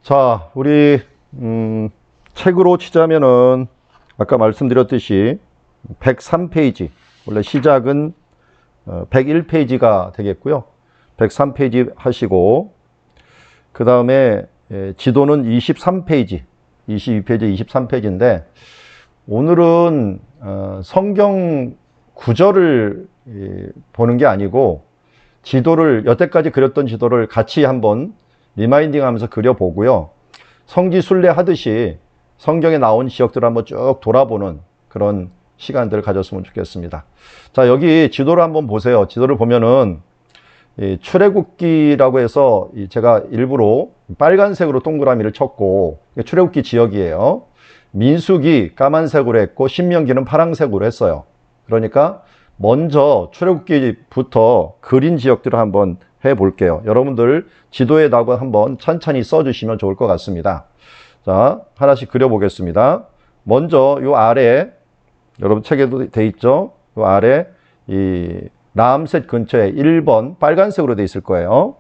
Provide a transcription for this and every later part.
자, 우리 책으로 치자면은 아까 말씀드렸듯이 103페이지, 원래 시작은 101페이지가 되겠고요. 103페이지 하시고 그 다음에 지도는 23페이지, 22페이지, 23페이지인데 오늘은 성경 구절을 보는 게 아니고 지도를, 여태까지 그렸던 지도를 같이 한번 리마인딩 하면서 그려보고요. 성지순례 하듯이 성경에 나온 지역들을 한번 쭉 돌아보는 그런 시간들을 가졌으면 좋겠습니다. 자, 여기 지도를 한번 보세요. 지도를 보면은 출애굽기라고 해서 제가 일부러 빨간색으로 동그라미를 쳤고, 출애굽기 지역이에요. 민수기 까만색으로 했고 신명기는 파란색으로 했어요. 그러니까 먼저 출애굽기부터 그린 지역들을 한번 해볼게요. 여러분들 지도에다가 한번 천천히 써주시면 좋을 것 같습니다. 자, 하나씩 그려보겠습니다. 먼저 요 아래, 여러분 책에도 돼 있죠? 요 아래 이 라암셋 근처에 1번 빨간색으로 돼 있을 거예요.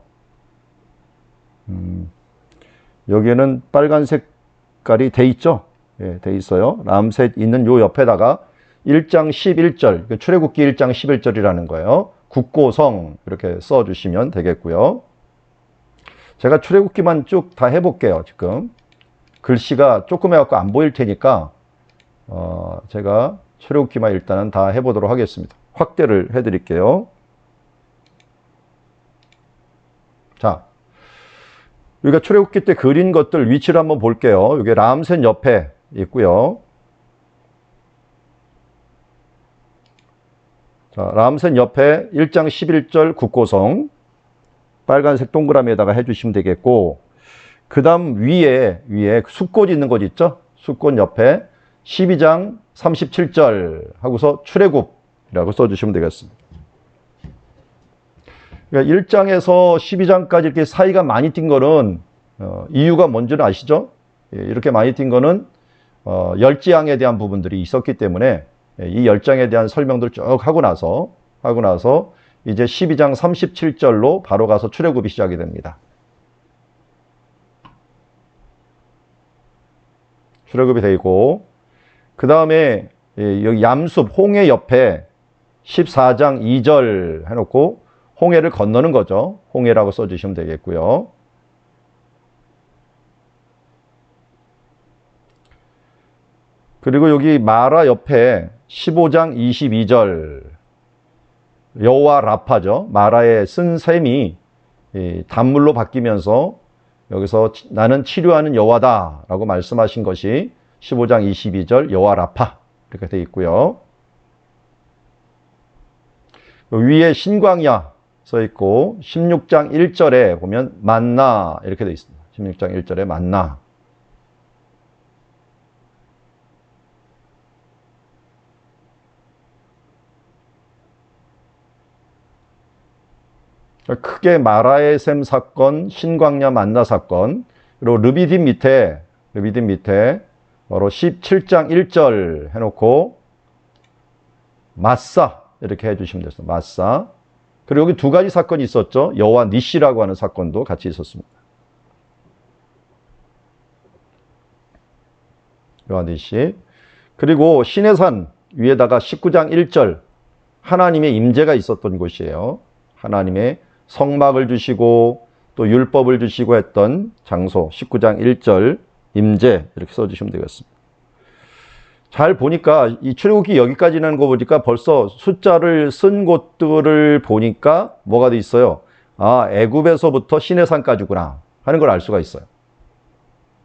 여기에는 빨간 색깔이 돼 있죠? 예, 돼 있어요. 라암셋 있는 요 옆에다가 1장 11절, 출애굽기 1장 11절이라는 거예요. 국고성 이렇게 써주시면 되겠고요. 제가 출애굽기만 쭉 다 해볼게요. 지금 글씨가 조금 해갖고 안 보일 테니까 제가 출애굽기만 일단은 다 해보도록 하겠습니다. 확대를 해드릴게요. 자, 우리가 출애굽기 때 그린 것들 위치를 한번 볼게요. 이게 라암셋 옆에 있고요. 자, 라암셋 옆에 1장 11절 국고성 빨간색 동그라미에다가 해주시면 되겠고, 그 다음 위에 숫꽃 있는 곳 있죠? 숫꽃 옆에 12장 37절 하고서 출애굽이라고 써주시면 되겠습니다. 그러니까 1장에서 12장까지 이렇게 사이가 많이 뛴 거는 이유가 뭔지는 아시죠? 이렇게 많이 뛴 거는 열지양에 대한 부분들이 있었기 때문에 이 열장에 대한 설명들 쭉 하고 나서 이제 12장 37절로 바로 가서 출애굽이 시작이 됩니다. 출애굽이 되고, 그 다음에 여기 얌숲 홍해 옆에 14장 2절 해놓고 홍해를 건너는 거죠. 홍해라고 써주시면 되겠고요. 그리고 여기 마라 옆에 15장 22절 여호와 라파죠. 마라의 쓴 셈이 단물로 바뀌면서 여기서 나는 치료하는 여호와다 라고 말씀하신 것이 15장 22절 여호와 라파 이렇게 되어 있고요. 위에 신광야 써 있고 16장 1절에 보면 만나 이렇게 되어 있습니다. 16장 1절에 만나. 크게 마라의 셈 사건, 신광야 만나 사건, 그리고 르비딤 밑에 바로 17장 1절 해놓고 마사 이렇게 해주시면 됐어요. 마사. 그리고 여기 두 가지 사건이 있었죠. 여호와 니시라고 하는 사건도 같이 있었습니다. 여호와 니시. 그리고 시내산 위에다가 19장 1절 하나님의 임재가 있었던 곳이에요. 하나님의 성막을 주시고 또 율법을 주시고 했던 장소 19장 1절 임재 이렇게 써주시면 되겠습니다. 잘 보니까 이 출애굽기 여기까지 나는 거 보니까 벌써 숫자를 쓴 곳들을 보니까 뭐가 돼 있어요? 아, 애굽에서부터 시내산까지구나 하는 걸 알 수가 있어요.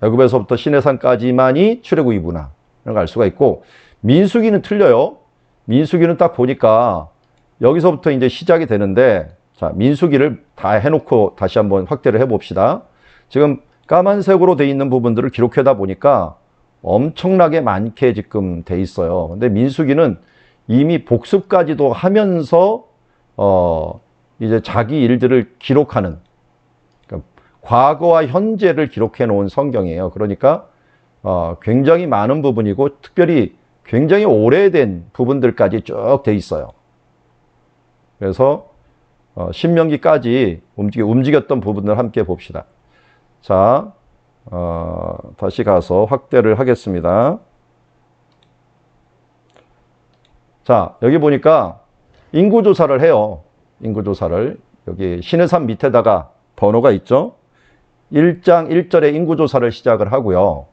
애굽에서부터 시내산까지만이 출애굽이구나 이런 걸 알 수가 있고, 민수기는 틀려요. 민수기는 딱 보니까 여기서부터 이제 시작이 되는데, 자, 민수기를 다 해놓고 다시 한번 확대를 해봅시다. 지금 까만색으로 돼 있는 부분들을 기록하다 보니까 엄청나게 많게 지금 돼 있어요. 근데 민수기는 이미 복습까지도 하면서 이제 자기 일들을 기록하는, 그러니까 과거와 현재를 기록해 놓은 성경이에요. 그러니까 굉장히 많은 부분이고 특별히 굉장히 오래된 부분들까지 쭉 돼 있어요. 그래서 신명기까지 움직였던 부분을 함께 봅시다. 자, 다시 가서 확대를 하겠습니다. 자, 여기 보니까 인구조사를 해요. 인구조사를. 여기 신해산 밑에다가 번호가 있죠. 1장 1절에 인구조사를 시작을 하고요.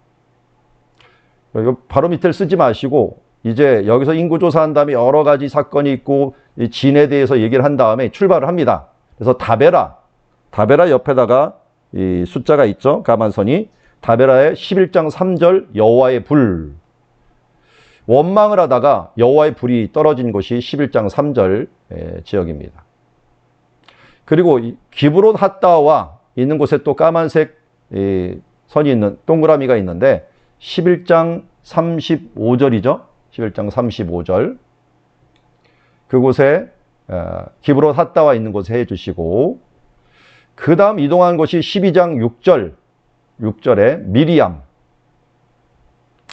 여기 바로 밑에를 쓰지 마시고 이제 여기서 인구조사한 다음에 여러 가지 사건이 있고 이 진에 대해서 얘기를 한 다음에 출발을 합니다. 그래서 다베라 옆에다가 이 숫자가 있죠. 가만선이. 다베라의 11장 3절 여호와의 불. 원망을 하다가 여호와의 불이 떨어진 곳이 11장 3절 지역입니다. 그리고 기브롯 핫다와 있는 곳에 또 까만색 선이 있는 동그라미가 있는데 11장 35절이죠. 11장 35절. 그곳에 기브롯 핫다와 있는 곳에 해주시고 그 다음 이동한 곳이 12장 6절에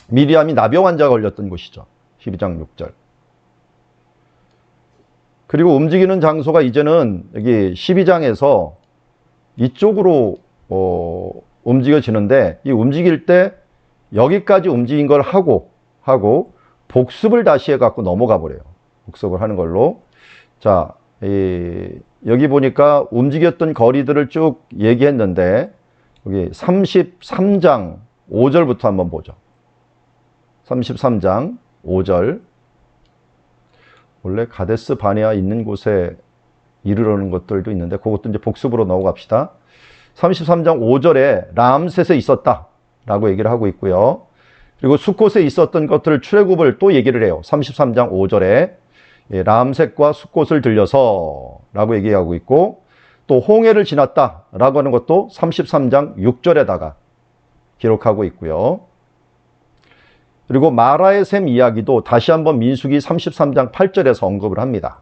미리암이 나병 환자가 걸렸던 곳이죠. 12장 6절. 그리고 움직이는 장소가 이제는 여기 12장에서 이쪽으로 움직여지는데 이 움직일 때 여기까지 움직인 걸 하고 복습을 다시 해갖고 넘어가 버려요. 복습을 하는 걸로. 자, 여기 보니까 움직였던 거리들을 쭉 얘기했는데 여기 33장 5절부터 한번 보죠. 33장 5절. 원래 가데스 바네아 있는 곳에 이르러는 것들도 있는데 그것도 이제 복습으로 넘어갑시다. 33장 5절에 람셋에 있었다 라고 얘기를 하고 있고요. 그리고 숫곳에 있었던 것들을 출애굽을 또 얘기를 해요. 33장 5절에 람셋과 숫곳을 들려서 라고 얘기하고 있고 또 홍해를 지났다 라고 하는 것도 33장 6절에다가 기록하고 있고요. 그리고 마라의 샘 이야기도 다시 한번 민수기 33장 8절에서 언급을 합니다.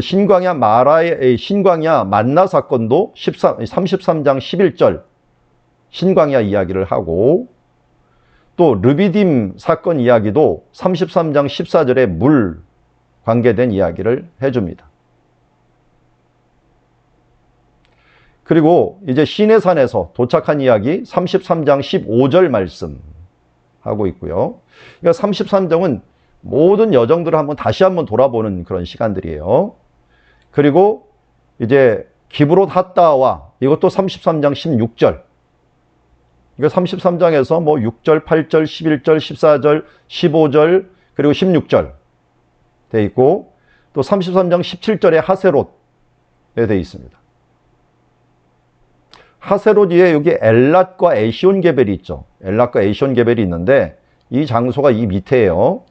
신광야 만나 사건도 33장 11절 신광야 이야기를 하고 또 르비딤 사건 이야기도 33장 14절에 물 관계된 이야기를 해줍니다. 그리고 이제 시내산에서 도착한 이야기 33장 15절 말씀 하고 있고요. 그러니까 33장은 모든 여정들을 다시 한번 돌아보는 그런 시간들이에요. 그리고 이제 기브롯 핫다와 이것도 33장 16절. 그러니까 33장에서 뭐 6절, 8절, 11절, 14절, 15절, 그리고 16절 돼 있고 또 33장 17절에 하세롯에 돼 있습니다. 하세롯 위에 여기 엘랏과 에시온 게벨이 있죠. 엘랏과 에시온 게벨이 있는데 이 장소가 이 밑에예요.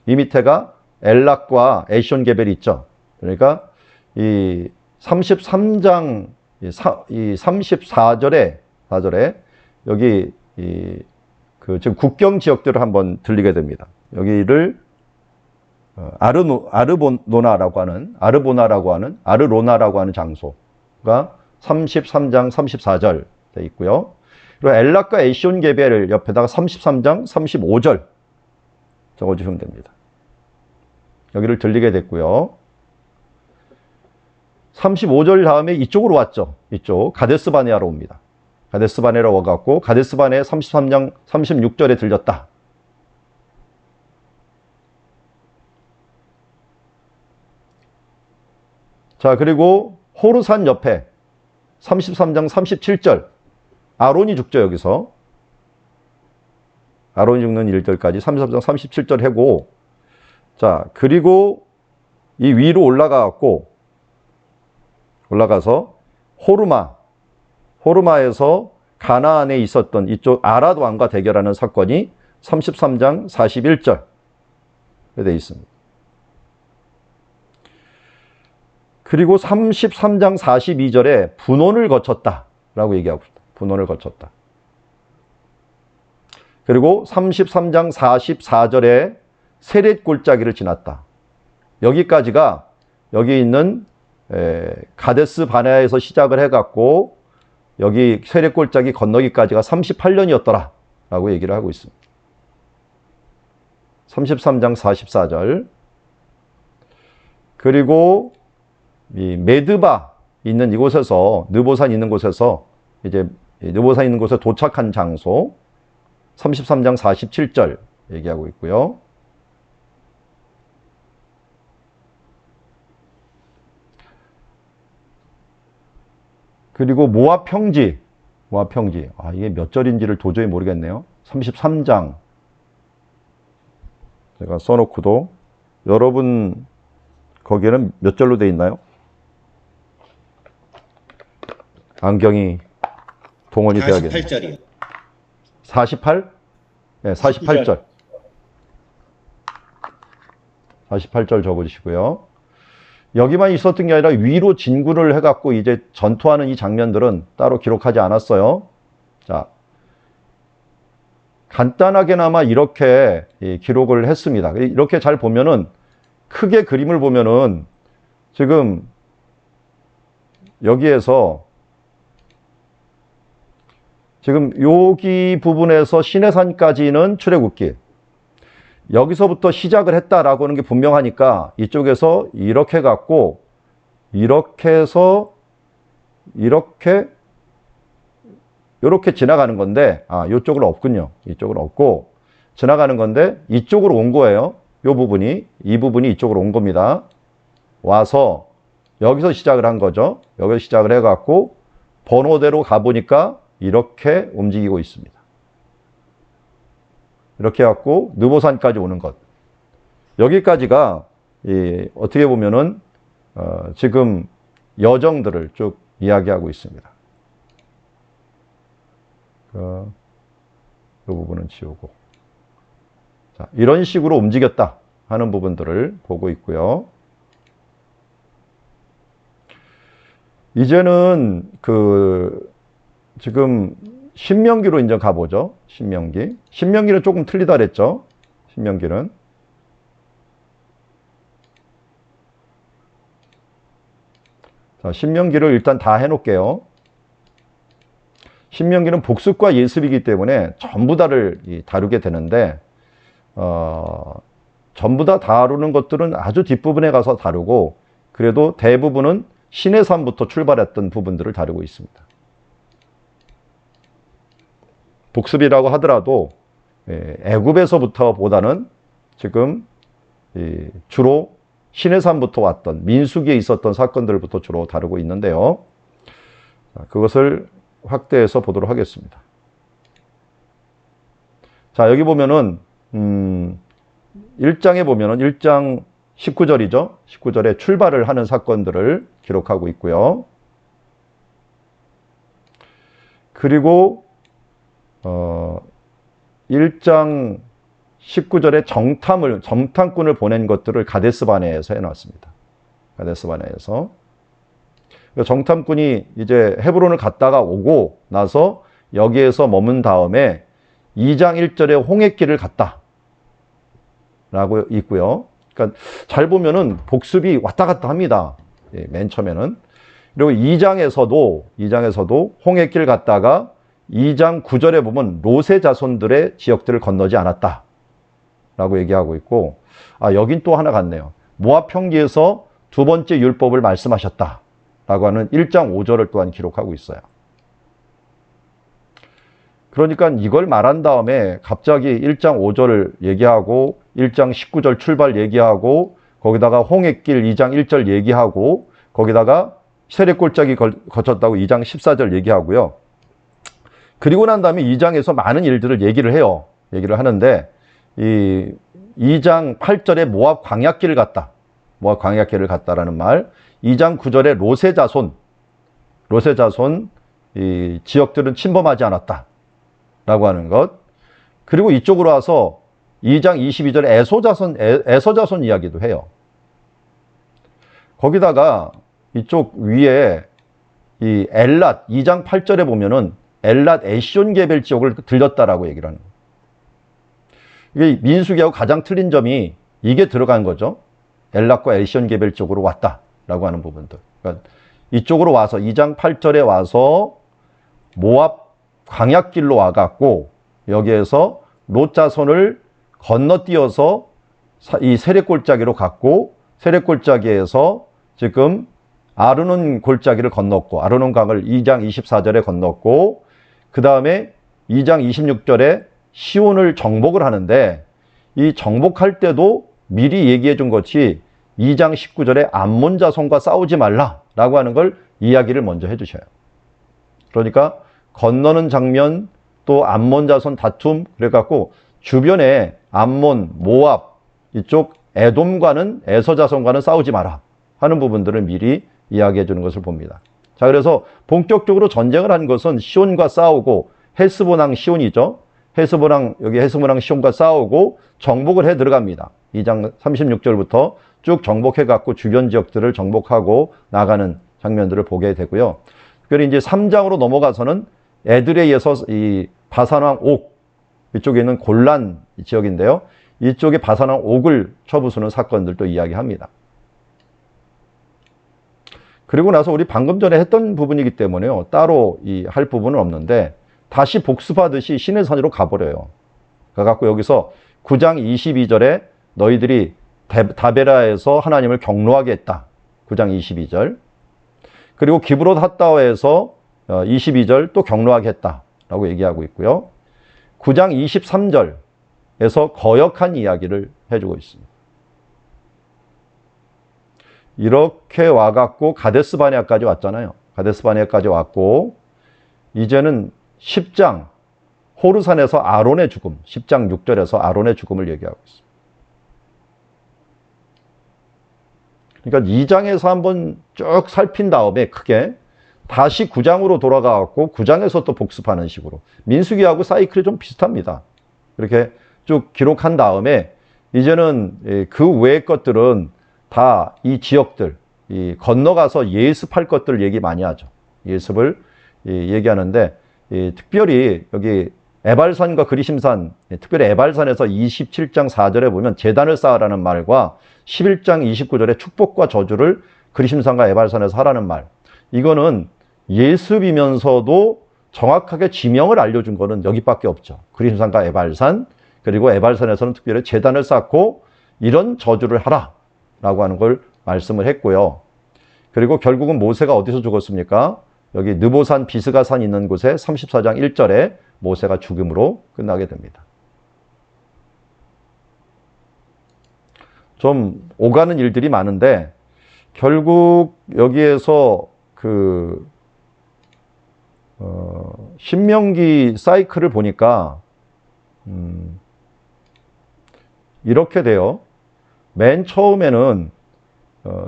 이 밑에가 엘랏과 에시온 게벨이 있죠. 그러니까 이 33장 이 34절에 여기 지금 국경 지역들을 한번 들리게 됩니다. 여기를 아르보나라고 하는 장소가 33장 34절 돼 있고요. 그리고 엘랏과 에시온 게벨을 옆에다가 33장 35절 적어주시면 됩니다. 여기를 들리게 됐고요. 35절 다음에 이쪽으로 왔죠. 이쪽 가데스 바네아로 옵니다. 가데스 바네아로 와갖고 가데스 바네아 33장 36절에 들렸다. 자, 그리고 호르산 옆에 33장 37절 아론이 죽죠. 여기서 아론이 죽는 1절까지 33장 37절 해고, 자, 그리고 이 위로 올라가서 호르마에서 가나안에 있었던 이쪽 아랏 왕과 대결하는 사건이 33장 41절에 되어 있습니다. 그리고 33장 42절에 분원을 거쳤다라고 얘기하고 있다. 분원을 거쳤다. 그리고 33장 44절에 세렛 골짜기를 지났다. 여기까지가 여기 있는 가데스 바네아에서 시작을 해갖고 여기 세렛 골짜기 건너기까지가 38년이었더라 라고 얘기를 하고 있습니다. 33장 44절. 그리고 이 메드바 있는 이곳에서, 느보산 있는 곳에서, 이제 느보산 있는 곳에 도착한 장소, 33장 47절 얘기하고 있고요. 그리고 모압 평지. 아, 이게 몇 절인지를 도저히 모르겠네요. 33장. 제가 써놓고도. 여러분, 거기에는 몇 절로 돼 있나요? 안경이 동원이 돼야겠네요. 48절이요. 48? 네, 48절. 48절 적어주시고요. 여기만 있었던 게 아니라 위로 진군을 해갖고 이제 전투하는 이 장면들은 따로 기록하지 않았어요. 자, 간단하게나마 이렇게 기록을 했습니다. 이렇게 잘 보면은, 크게 그림을 보면은, 지금 여기에서 지금 여기 부분에서 시내산까지는 출애굽길, 여기서부터 시작을 했다라고 하는 게 분명하니까 이쪽에서 이렇게 갖고 이렇게 해서 이렇게 지나가는 건데, 이쪽은 없군요. 이쪽은 없고 지나가는 건데 이쪽으로 온 거예요. 이 부분이 이쪽으로 온 겁니다. 와서 여기서 시작을 한 거죠. 여기서 시작을 해갖고 번호대로 가보니까 이렇게 움직이고 있습니다. 이렇게 해갖고 느보산까지 오는 것. 여기까지가 어떻게 보면은 지금 여정들을 쭉 이야기하고 있습니다. 이 부분은 지우고. 자, 이런 식으로 움직였다 하는 부분들을 보고 있고요. 이제는 지금 신명기로 이제 가보죠. 신명기는 조금 틀리다 그랬죠. 신명기는. 자, 신명기를 일단 다 해놓을게요. 신명기는 복습과 예습이기 때문에 전부 다를 다루게 되는데, 전부 다 다루는 것들은 아주 뒷부분에 가서 다루고, 그래도 대부분은 시내산부터 출발했던 부분들을 다루고 있습니다. 복습이라고 하더라도 애굽에서부터 보다는 지금 주로 시내산부터 왔던 민수기에 있었던 사건들부터 주로 다루고 있는데요. 그것을 확대해서 보도록 하겠습니다. 자, 여기 보면은 1장에 보면은 1장 19절이죠. 19절에 출발을 하는 사건들을 기록하고 있고요. 그리고 1장 19절에 정탐꾼을 보낸 것들을 가데스바네에서 해놨습니다. 가데스바네에서. 정탐꾼이 이제 헤브론을 갔다가 오고 나서 여기에서 머문 다음에 2장 1절에 홍해길을 갔다 라고 있고요. 그러니까 잘 보면은 복습이 왔다 갔다 합니다. 맨 처음에는. 그리고 2장에서도 홍해길 갔다가 2장 9절에 보면 롯의 자손들의 지역들을 건너지 않았다 라고 얘기하고 있고, 여긴 또 하나 같네요. 모압 평지에서 두 번째 율법을 말씀하셨다 라고 하는 1장 5절을 또한 기록하고 있어요. 그러니까 이걸 말한 다음에 갑자기 1장 5절을 얘기하고 1장 19절 출발 얘기하고 거기다가 홍해길 2장 1절 얘기하고 거기다가 세례골짜기 거쳤다고 2장 14절 얘기하고요. 그리고 난 다음에 2장에서 많은 일들을 얘기를 하는데, 이 2장 8절에 모압 광야길을 갔다라는 말, 2장 9절에 롯의 자손 이 지역들은 침범하지 않았다 라고 하는 것. 그리고 이쪽으로 와서 2장 22절에 에서 자손 이야기도 해요. 거기다가 이쪽 위에 이 엘랏 2장 8절에 보면은 엘랏 에시온게벨 지역을 들렸다라고 얘기를 하는 거예요. 이게 민수기하고 가장 틀린 점이 이게 들어간 거죠. 엘랏과 에시온게벨 쪽으로 왔다라고 하는 부분들. 그러니까 이쪽으로 와서 2장 8절에 와서 모압 광야길로 와갖고 여기에서 롯 자손을 건너뛰어서 이 세례골짜기로 갔고 세례골짜기에서 지금 아르논 골짜기를 건넜고 아르논 강을 2장 24절에 건넜고 그 다음에 2장 26절에 시온을 정복을 하는데 이 정복할 때도 미리 얘기해 준 것이 2장 19절에 암몬 자손과 싸우지 말라라고 하는 걸 이야기를 먼저 해 주셔요. 그러니까 건너는 장면 또 암몬 자손 다툼 그래갖고 주변에 암몬, 모압 이쪽 에돔과는 에서 자손과는 싸우지 마라 하는 부분들을 미리 이야기해 주는 것을 봅니다. 자, 그래서 본격적으로 전쟁을 한 것은 시온과 싸우고 헤스보낭 시온이죠. 여기 헤스보낭 시온과 싸우고 정복을 해 들어갑니다. 2장 36절부터 쭉 정복해 갖고 주변 지역들을 정복하고 나가는 장면들을 보게 되고요. 특별히 이제 3장으로 넘어가서는 에드레이에서 이 바산왕 옥 이쪽에 있는 골란 지역인데요. 이쪽에 바산왕 옥을 쳐부수는 사건들도 이야기합니다. 그리고 나서 우리 방금 전에 했던 부분이기 때문에요. 따로 할 부분은 없는데 다시 복습하듯이 시내산으로 가버려요. 가갖고 여기서 9장 22절에 너희들이 다베라에서 하나님을 경노하게 했다. 9장 22절. 그리고 기브롯 핫다와에서 22절 또 경노하게 했다라고 얘기하고 있고요. 9장 23절에서 거역한 이야기를 해주고 있습니다. 이렇게 와갖고 가데스 바네아까지 왔잖아요. 가데스 바네아까지 왔고 이제는 10장 호르산에서 아론의 죽음, 10장 6절에서 아론의 죽음을 얘기하고 있습니다. 그러니까 2장에서 한번 쭉 살핀 다음에 크게 다시 9장으로 돌아가갖고 9장에서 또 복습하는 식으로 민수기하고 사이클이 좀 비슷합니다. 이렇게 쭉 기록한 다음에 이제는 그 외의 것들은 다 이 지역들 건너가서 예습할 것들 얘기 많이 하죠. 예습을 얘기하는데 특별히 여기 에발산과 그리심산, 특별히 에발산에서 27장 4절에 보면 제단을 쌓으라는 말과 11장 29절에 축복과 저주를 그리심산과 에발산에서 하라는 말. 이거는 예습이면서도 정확하게 지명을 알려준 거는 여기밖에 없죠. 그리심산과 에발산, 그리고 에발산에서는 특별히 제단을 쌓고 이런 저주를 하라 라고 하는 걸 말씀을 했고요. 그리고 결국은 모세가 어디서 죽었습니까? 여기 느보산 비스가산 있는 곳에 34장 1절에 모세가 죽음으로 끝나게 됩니다. 좀 오가는 일들이 많은데 결국 여기에서 신명기 사이클을 보니까 이렇게 돼요. 맨 처음에는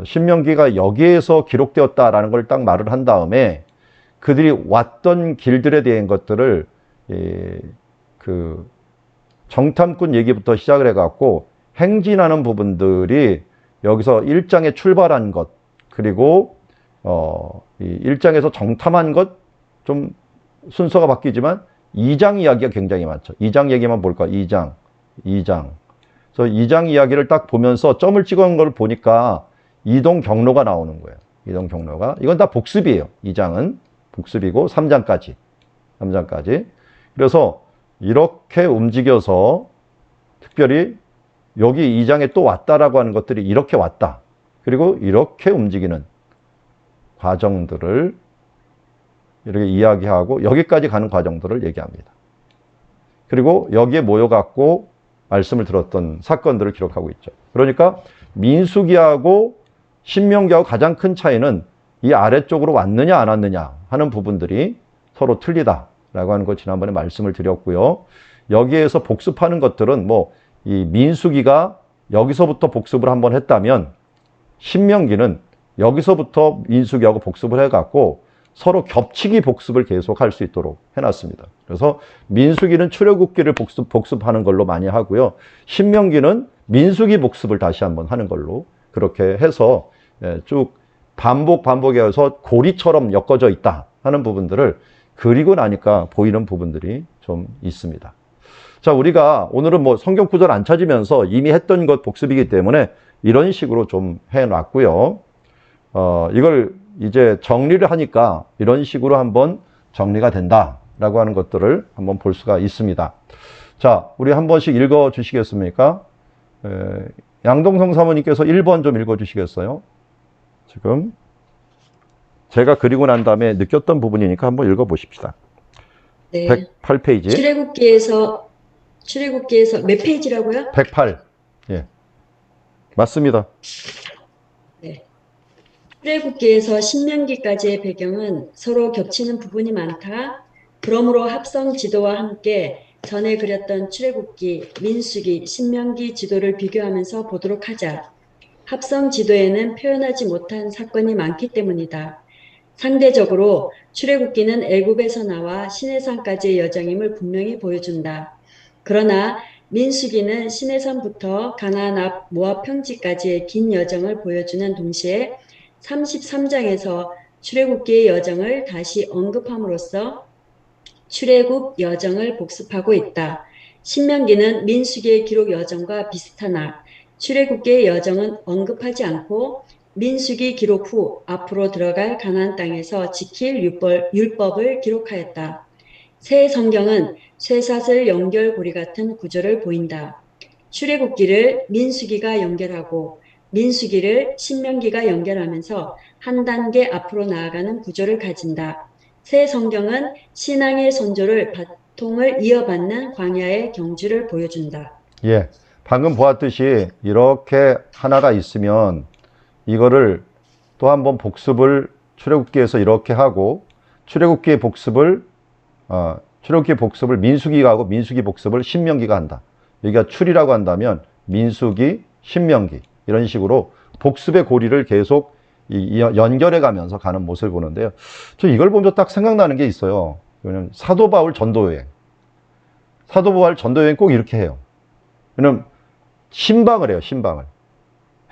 신명기가 여기에서 기록되었다라는 걸 딱 말을 한 다음에 그들이 왔던 길들에 대한 것들을 정탐꾼 얘기부터 시작을 해갖고 행진하는 부분들이 여기서 1장에 출발한 것 그리고 1장에서 정탐한 것 좀 순서가 바뀌지만 2장 이야기가 굉장히 많죠. 2장 얘기만 볼까? 2장. 그래서 2장 이야기를 딱 보면서 점을 찍은 걸 보니까 이동 경로가 나오는 거예요. 이동 경로가. 이건 다 복습이에요. 2장은 복습이고 3장까지. 그래서 이렇게 움직여서 특별히 여기 2장에 또 왔다라고 하는 것들이 이렇게 왔다. 그리고 이렇게 움직이는 과정들을 이렇게 이야기하고 여기까지 가는 과정들을 얘기합니다. 그리고 여기에 모여갖고 말씀을 들었던 사건들을 기록하고 있죠. 그러니까 민수기하고 신명기하고 가장 큰 차이는 이 아래쪽으로 왔느냐 안 왔느냐 하는 부분들이 서로 틀리다라고 하는 거 지난번에 말씀을 드렸고요. 여기에서 복습하는 것들은 이 민수기가 여기서부터 복습을 한번 했다면 신명기는 여기서부터 민수기하고 복습을 해갖고 서로 겹치기 복습을 계속 할 수 있도록 해놨습니다. 그래서 민수기는 출애굽기를 복습하는 걸로 많이 하고요. 신명기는 민수기 복습을 다시 한번 하는 걸로 그렇게 해서 쭉 반복해서 고리처럼 엮어져 있다 하는 부분들을 그리고 나니까 보이는 부분들이 좀 있습니다. 자, 우리가 오늘은 성경 구절 안 찾으면서 이미 했던 것 복습이기 때문에 이런 식으로 좀 해놨고요. 이걸 이제 정리를 하니까 이런 식으로 한번 정리가 된다라고 하는 것들을 한번 볼 수가 있습니다. 자, 우리 한 번씩 읽어 주시겠습니까? 양동성 사모님께서 1번 좀 읽어 주시겠어요? 지금 제가 그리고 난 다음에 느꼈던 부분이니까 한번 읽어보십시다. 네. 108페이지. 출애굽기에서 몇 페이지라고요? 108. 예. 맞습니다. 네. 출애굽기에서 신명기까지의 배경은 서로 겹치는 부분이 많다. 그러므로 합성 지도와 함께 전에 그렸던 출애굽기, 민수기, 신명기 지도를 비교하면서 보도록 하자. 합성 지도에는 표현하지 못한 사건이 많기 때문이다. 상대적으로 출애굽기는 애굽에서 나와 시내산까지의 여정임을 분명히 보여준다. 그러나 민수기는 시내산부터 가나안 앞 모압 평지까지의 긴 여정을 보여주는 동시에 33장에서 출애굽기의 여정을 다시 언급함으로써 출애굽 여정을 복습하고 있다. 신명기는 민수기의 기록 여정과 비슷하나 출애굽기의 여정은 언급하지 않고 민수기 기록 후 앞으로 들어갈 가나안 땅에서 지킬 율법을 기록하였다. 새 성경은 쇠사슬 연결고리 같은 구조를 보인다. 출애굽기를 민수기가 연결하고 민수기를 신명기가 연결하면서 한 단계 앞으로 나아가는 구조를 가진다. 새 성경은 신앙의 선조를 바통을 이어받는 광야의 경주를 보여준다. 예. 방금 보았듯이 이렇게 하나가 있으면 이거를 또 한번 복습을 출애굽기에서 이렇게 하고 출애굽기의 복습을 민수기가 하고 민수기 복습을 신명기가 한다. 여기가 출이라고 한다면 민수기, 신명기 이런 식으로 복습의 고리를 계속 연결해 가면서 가는 모습을 보는데요. 저 이걸 보면서 딱 생각나는 게 있어요. 사도 바울 전도여행. 사도 바울 전도여행 꼭 이렇게 해요. 왜냐면 신방을 해요. 신방을.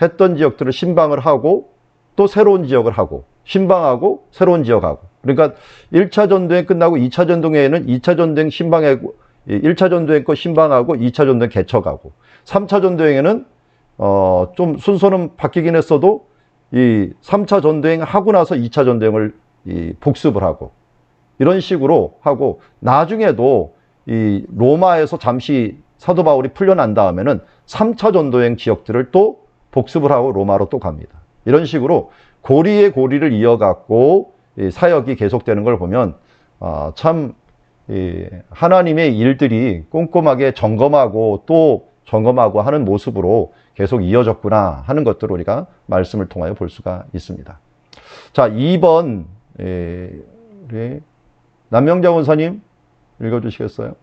했던 지역들을 신방을 하고 또 새로운 지역을 하고 신방하고 새로운 지역하고. 그러니까 1차 전도행 끝나고 2차 전도행에는 2차 전도행 신방하고 1차 전도행 거 신방하고 2차 전도행 개척하고 3차 전도행에는 좀 순서는 바뀌긴 했어도 이 3차 전도행 하고 나서 2차 전도행을 복습을 하고 이런 식으로 하고 나중에도 이 로마에서 잠시 사도 바울이 풀려난 다음에는 3차 전도행 지역들을 또 복습을 하고 로마로 또 갑니다. 이런 식으로 고리의 고리를 이어갖고 사역이 계속되는 걸 보면 참 하나님의 일들이 꼼꼼하게 점검하고 또 점검하고 하는 모습으로 계속 이어졌구나 하는 것들을 우리가 말씀을 통하여 볼 수가 있습니다. 자, 2번 우리 남명자 원사님 읽어주시겠어요?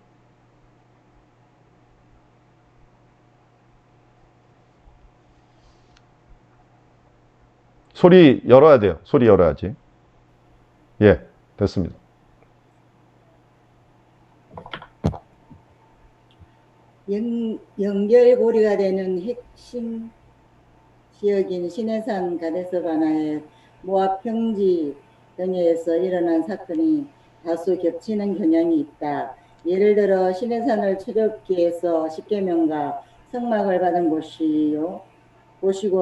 소리 열어야 돼요. 소리 열어야지. 예, 됐습니다. 연결고리가 되는 핵심 지역인 시내산 가데스 바나의 모압 평지 등에서 일어난 사건이 다수 겹치는 경향이 있다. 예를 들어 시내산을 출애굽기에서 십계명과 성막을 받은 곳이고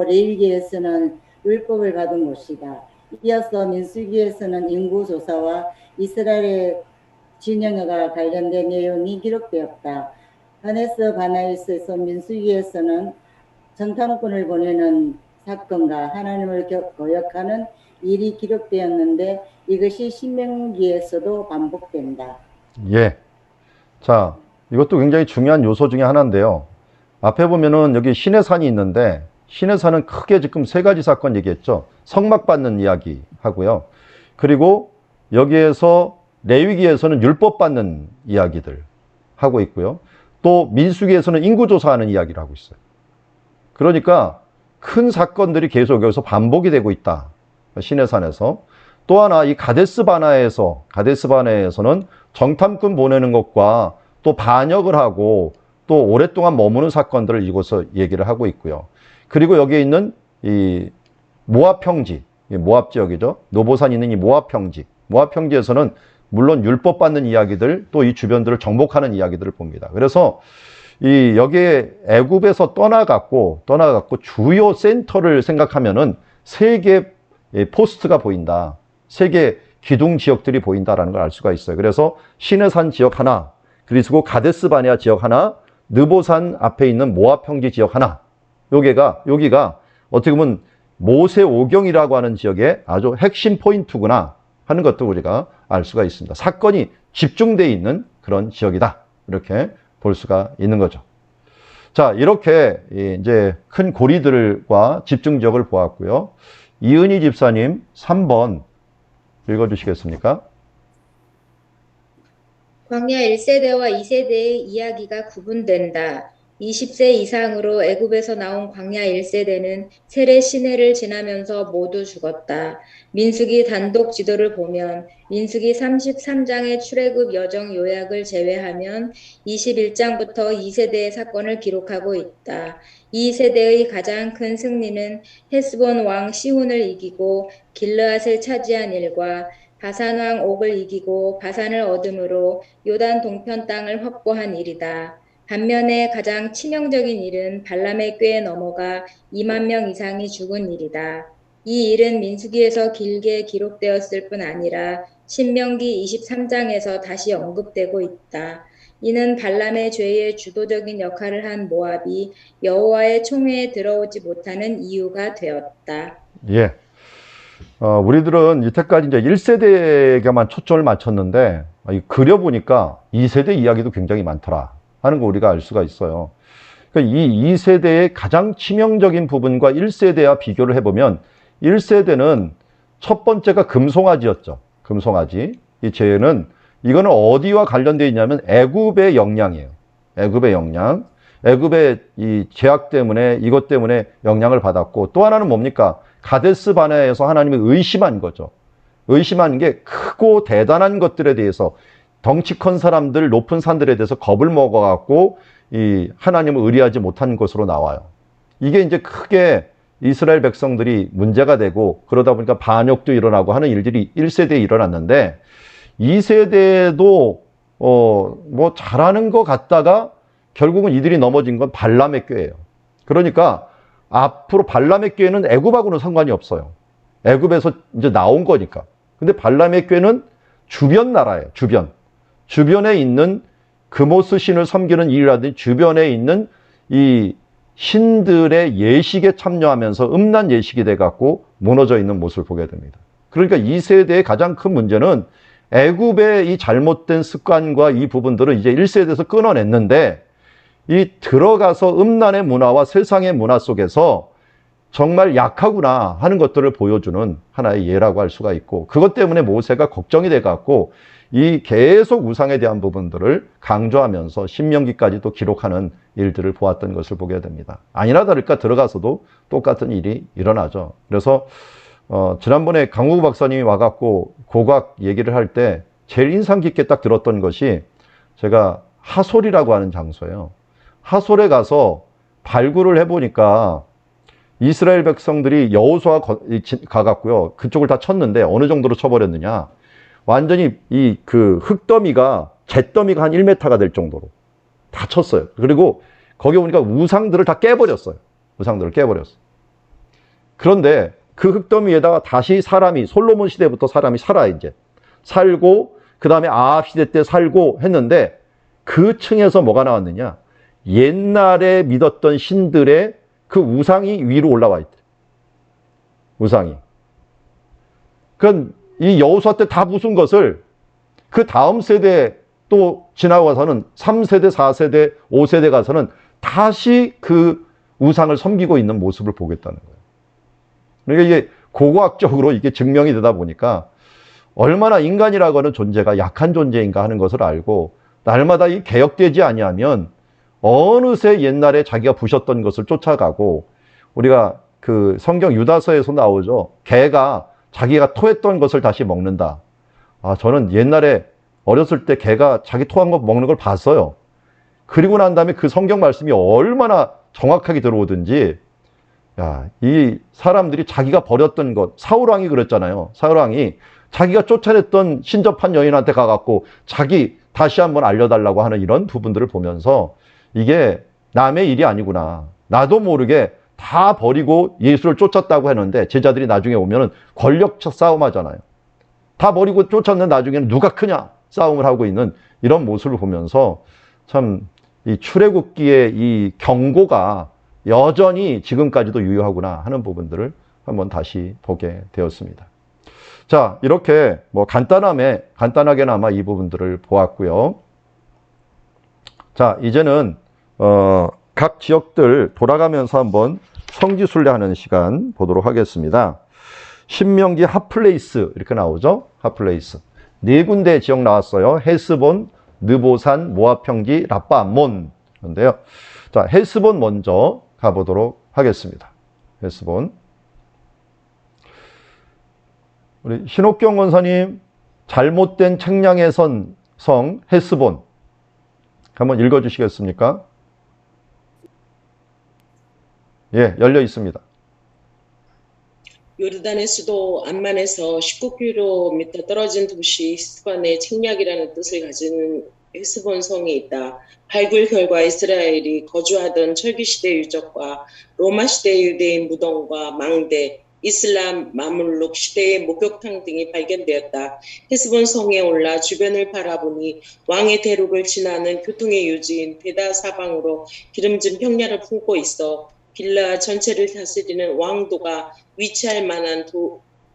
레위기에서는 율법을 받은 곳이다. 이어서 민수기에서는 인구조사와 이스라엘의 진영과 관련된 내용이 기록되었다. 가데스 바나에서 민수기에서는 정탐꾼을 보내는 사건과 하나님을 거역하는 일이 기록되었는데 이것이 신명기에서도 반복된다. 예. 자, 이것도 굉장히 중요한 요소 중에 하나인데요. 앞에 보면은 여기 시내산이 있는데 시내산은 크게 지금 세 가지 사건 얘기했죠. 성막 받는 이야기 하고요. 그리고 여기에서 레위기에서는 율법 받는 이야기들 하고 있고요. 또 민수기에서는 인구조사하는 이야기를 하고 있어요. 그러니까 큰 사건들이 계속 여기서 반복이 되고 있다. 시내산에서. 또 하나 이 가데스 바네에서는 정탐꾼 보내는 것과 또 반역을 하고 또 오랫동안 머무는 사건들을 이곳에서 얘기를 하고 있고요. 그리고 여기에 있는 이 모압 평지, 모압 지역이죠. 노보산이 있는 이 모압 평지에서는 물론 율법 받는 이야기들 또 이 주변들을 정복하는 이야기들을 봅니다. 그래서 이 여기에 애굽에서 떠나갔고 주요 센터를 생각하면은 세 개 포스트가 보인다. 세 개 기둥 지역들이 보인다라는 걸 알 수가 있어요. 그래서 시내산 지역 하나, 그리고 가데스 바네아 지역 하나, 느보산 앞에 있는 모압 평지 지역 하나. 여기가 어떻게 보면 모세오경이라고 하는 지역의 아주 핵심 포인트구나 하는 것도 우리가 알 수가 있습니다. 사건이 집중되어 있는 그런 지역이다. 이렇게 볼 수가 있는 거죠. 자, 이렇게 이제 큰 고리들과 집중 지역을 보았고요. 이은희 집사님 3번 읽어주시겠습니까? 광야 1세대와 2세대의 이야기가 구분된다. 20세 이상으로 애굽에서 나온 광야 1세대는 세례 시내를 지나면서 모두 죽었다. 민수기 단독 지도를 보면 민수기 33장의 출애굽 여정 요약을 제외하면 21장부터 2세대의 사건을 기록하고 있다. 이 세대의 가장 큰 승리는 헤스본 왕 시혼을 이기고 길르앗을 차지한 일과 바산 왕 옥을 이기고 바산을 얻음으로 요단 동편 땅을 확보한 일이다. 반면에 가장 치명적인 일은 발람의 꾀에 넘어가 2만 명 이상이 죽은 일이다. 이 일은 민수기에서 길게 기록되었을 뿐 아니라 신명기 23장에서 다시 언급되고 있다. 이는 발람의 죄의 주도적인 역할을 한 모압이 여호와의 총회에 들어오지 못하는 이유가 되었다. 예. 우리들은 이때까지 이제 1세대에게만 초점을 맞췄는데, 그려보니까 2세대 이야기도 굉장히 많더라 하는 거 우리가 알 수가 있어요. 그러니까 이 2세대의 가장 치명적인 부분과 1세대와 비교를 해보면 1세대는 첫 번째가 금송아지였죠. 금송아지. 이 죄는 이거는 어디와 관련되어 있냐면 애굽의 영향이에요. 애굽의 영향. 애굽의 이 죄악 때문에 이것 때문에 영향을 받았고, 또 하나는 뭡니까? 가데스 바네아에서 하나님을 의심한 거죠. 의심한 게 크고 대단한 것들에 대해서 덩치 큰 사람들, 높은 산들에 대해서 겁을 먹어갖고 이 하나님을 의뢰하지 못한 것으로 나와요. 이게 이제 크게 이스라엘 백성들이 문제가 되고 그러다 보니까 반역도 일어나고 하는 일들이 1세대에 일어났는데 2세대도 뭐 잘하는 것 같다가 결국은 이들이 넘어진 건 발람의 꾀예요. 그러니까 앞으로 발람의 꾀는 애굽하고는 상관이 없어요. 애굽에서 이제 나온 거니까. 근데 발람의 꾀는 주변 나라예요. 주변에 있는 그모스 신을 섬기는 일이라든지 주변에 있는 이 신들의 예식에 참여하면서 음란 예식이 돼갖고 무너져 있는 모습을 보게 됩니다. 그러니까 이 세대의 가장 큰 문제는 애굽의 이 잘못된 습관과 이 부분들을 이제 1세대에서 끊어냈는데 이 들어가서 음란의 문화와 세상의 문화 속에서 정말 약하구나 하는 것들을 보여주는 하나의 예라고 할 수가 있고, 그것 때문에 모세가 걱정이 돼갖고 이 계속 우상에 대한 부분들을 강조하면서 신명기까지 또 기록하는 일들을 보았던 것을 보게 됩니다. 아니나 다를까 들어가서도 똑같은 일이 일어나죠. 그래서 지난번에 강우 박사님이 와갖고 고각 얘기를 할 때 제일 인상 깊게 딱 들었던 것이 제가 하솔이라고 하는 장소예요. 하솔에 가서 발굴을 해보니까 이스라엘 백성들이 여호수아 가갖고요. 그쪽을 다 쳤는데 어느 정도로 쳐버렸느냐. 완전히 이 그 흙더미가 잿더미가 한 1m가 될 정도로 다 쳤어요. 그리고 거기 보니까 우상들을 다 깨버렸어요. 우상들을 깨버렸어요. 그런데 그 흙더미에다가 다시 사람이 솔로몬 시대부터 사람이 살아 이제 살고 그 다음에 아합 시대 때 살고 했는데 그 층에서 뭐가 나왔느냐. 옛날에 믿었던 신들의 그 우상이 위로 올라와 있대. 우상이. 그건 이 여호수아 때 다 부순 것을 그 다음 세대 또 지나고 가서는 3세대, 4세대, 5세대 가서는 다시 그 우상을 섬기고 있는 모습을 보겠다는 거예요. 그러니까 이게 고고학적으로 이게 증명이 되다 보니까 얼마나 인간이라고 하는 존재가 약한 존재인가 하는 것을 알고 날마다 이 개혁되지 아니하면 어느새 옛날에 자기가 부셨던 것을 쫓아가고, 우리가 그 성경 유다서에서 나오죠. 개가 자기가 토했던 것을 다시 먹는다. 저는 옛날에 어렸을 때 개가 자기 토한 거 먹는 걸 봤어요. 그리고 난 다음에 그 성경 말씀이 얼마나 정확하게 들어오든지, 이 사람들이 자기가 버렸던 것, 사울왕이 그랬잖아요. 사울왕이 자기가 쫓아냈던 신접한 여인한테 가갖고 자기 다시 한번 알려달라고 하는 이런 부분들을 보면서 이게 남의 일이 아니구나. 나도 모르게 다 버리고 예수를 쫓았다고 했는데 제자들이 나중에 오면은 권력적 싸움 하잖아요. 다 버리고 쫓았는 나중에는 누가 크냐 싸움을 하고 있는 이런 모습을 보면서 참 이 출애굽기의 이 경고가 여전히 지금까지도 유효하구나 하는 부분들을 한번 다시 보게 되었습니다. 자, 이렇게 뭐 간단하게나마 이 부분들을 보았고요. 자, 이제는 각 지역들 돌아가면서 한번 성지순례하는 시간 보도록 하겠습니다. 신명기 핫플레이스 이렇게 나오죠. 핫플레이스. 네 군데 지역 나왔어요. 헤스본, 느보산, 모압평지, 라빠 암몬. 그런데요. 자, 헤스본 먼저 가보도록 하겠습니다. 헤스본. 우리 신옥경 원사님, 잘못된 책량의 성 헤스본 한번 읽어주시겠습니까? 예, 열려 있습니다. 요르단의 수도 암만에서 19km 떨어진 도시 히스반의 책략이라는 뜻을 가진 헤스본 성이 있다. 발굴 결과 이스라엘이 거주하던 철기시대 유적과 로마시대 유대인 무덤과 망대, 이슬람 마물룩 시대의 목욕탕 등이 발견되었다. 헤스본 성에 올라 주변을 바라보니 왕의 대륙을 지나는 교통의 유지인 베다 사방으로 기름진 평야를 품고 있어 길라 전체를 다스리는 왕도가 위치할 만한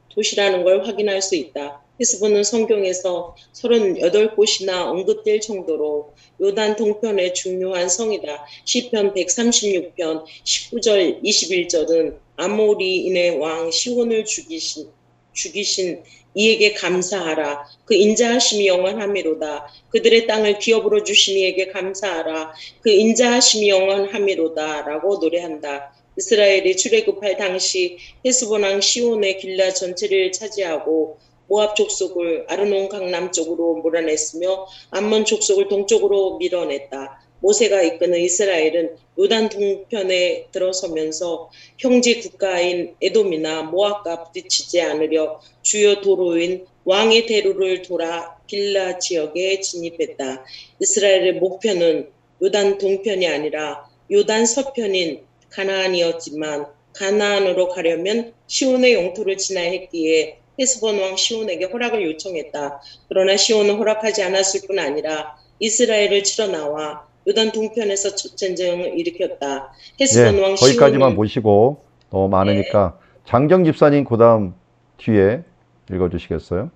도시라는 걸 확인할 수 있다. 헤스본은 성경에서 38곳이나 언급될 정도로 요단 동편의 중요한 성이다. 시편 136편 19절 21절은 아모리인의 왕 시혼을 죽이신 이에게 감사하라. 그 인자하심이 영원하미로다. 그들의 땅을 기업으로 주신 이에게 감사하라. 그 인자하심이 영원하미로다. 라고 노래한다. 이스라엘이 출애굽할 당시 헤스본 왕 시온의 길라 전체를 차지하고 모압 족속을 아르논 강 남쪽으로 몰아냈으며 암몬 족속을 동쪽으로 밀어냈다. 모세가 이끄는 이스라엘은 요단 동편에 들어서면서 형제 국가인 에돔이나 모압과 부딪히지 않으려 주요 도로인 왕의 대로를 돌아 길라 지역에 진입했다. 이스라엘의 목표는 요단 동편이 아니라 요단 서편인 가나안이었지만 가나안으로 가려면 시온의 영토를 지나야 했기에 헤스본 왕 시온에게 허락을 요청했다. 그러나 시온은 허락하지 않았을 뿐 아니라 이스라엘을 치러 나와 요단 동편에서 첫 전쟁을 일으켰다. 헤스본 왕 거기까지만 시온은 보시고 너무 많으니까 장정 집사님 그다음 뒤에 읽어주시겠어요?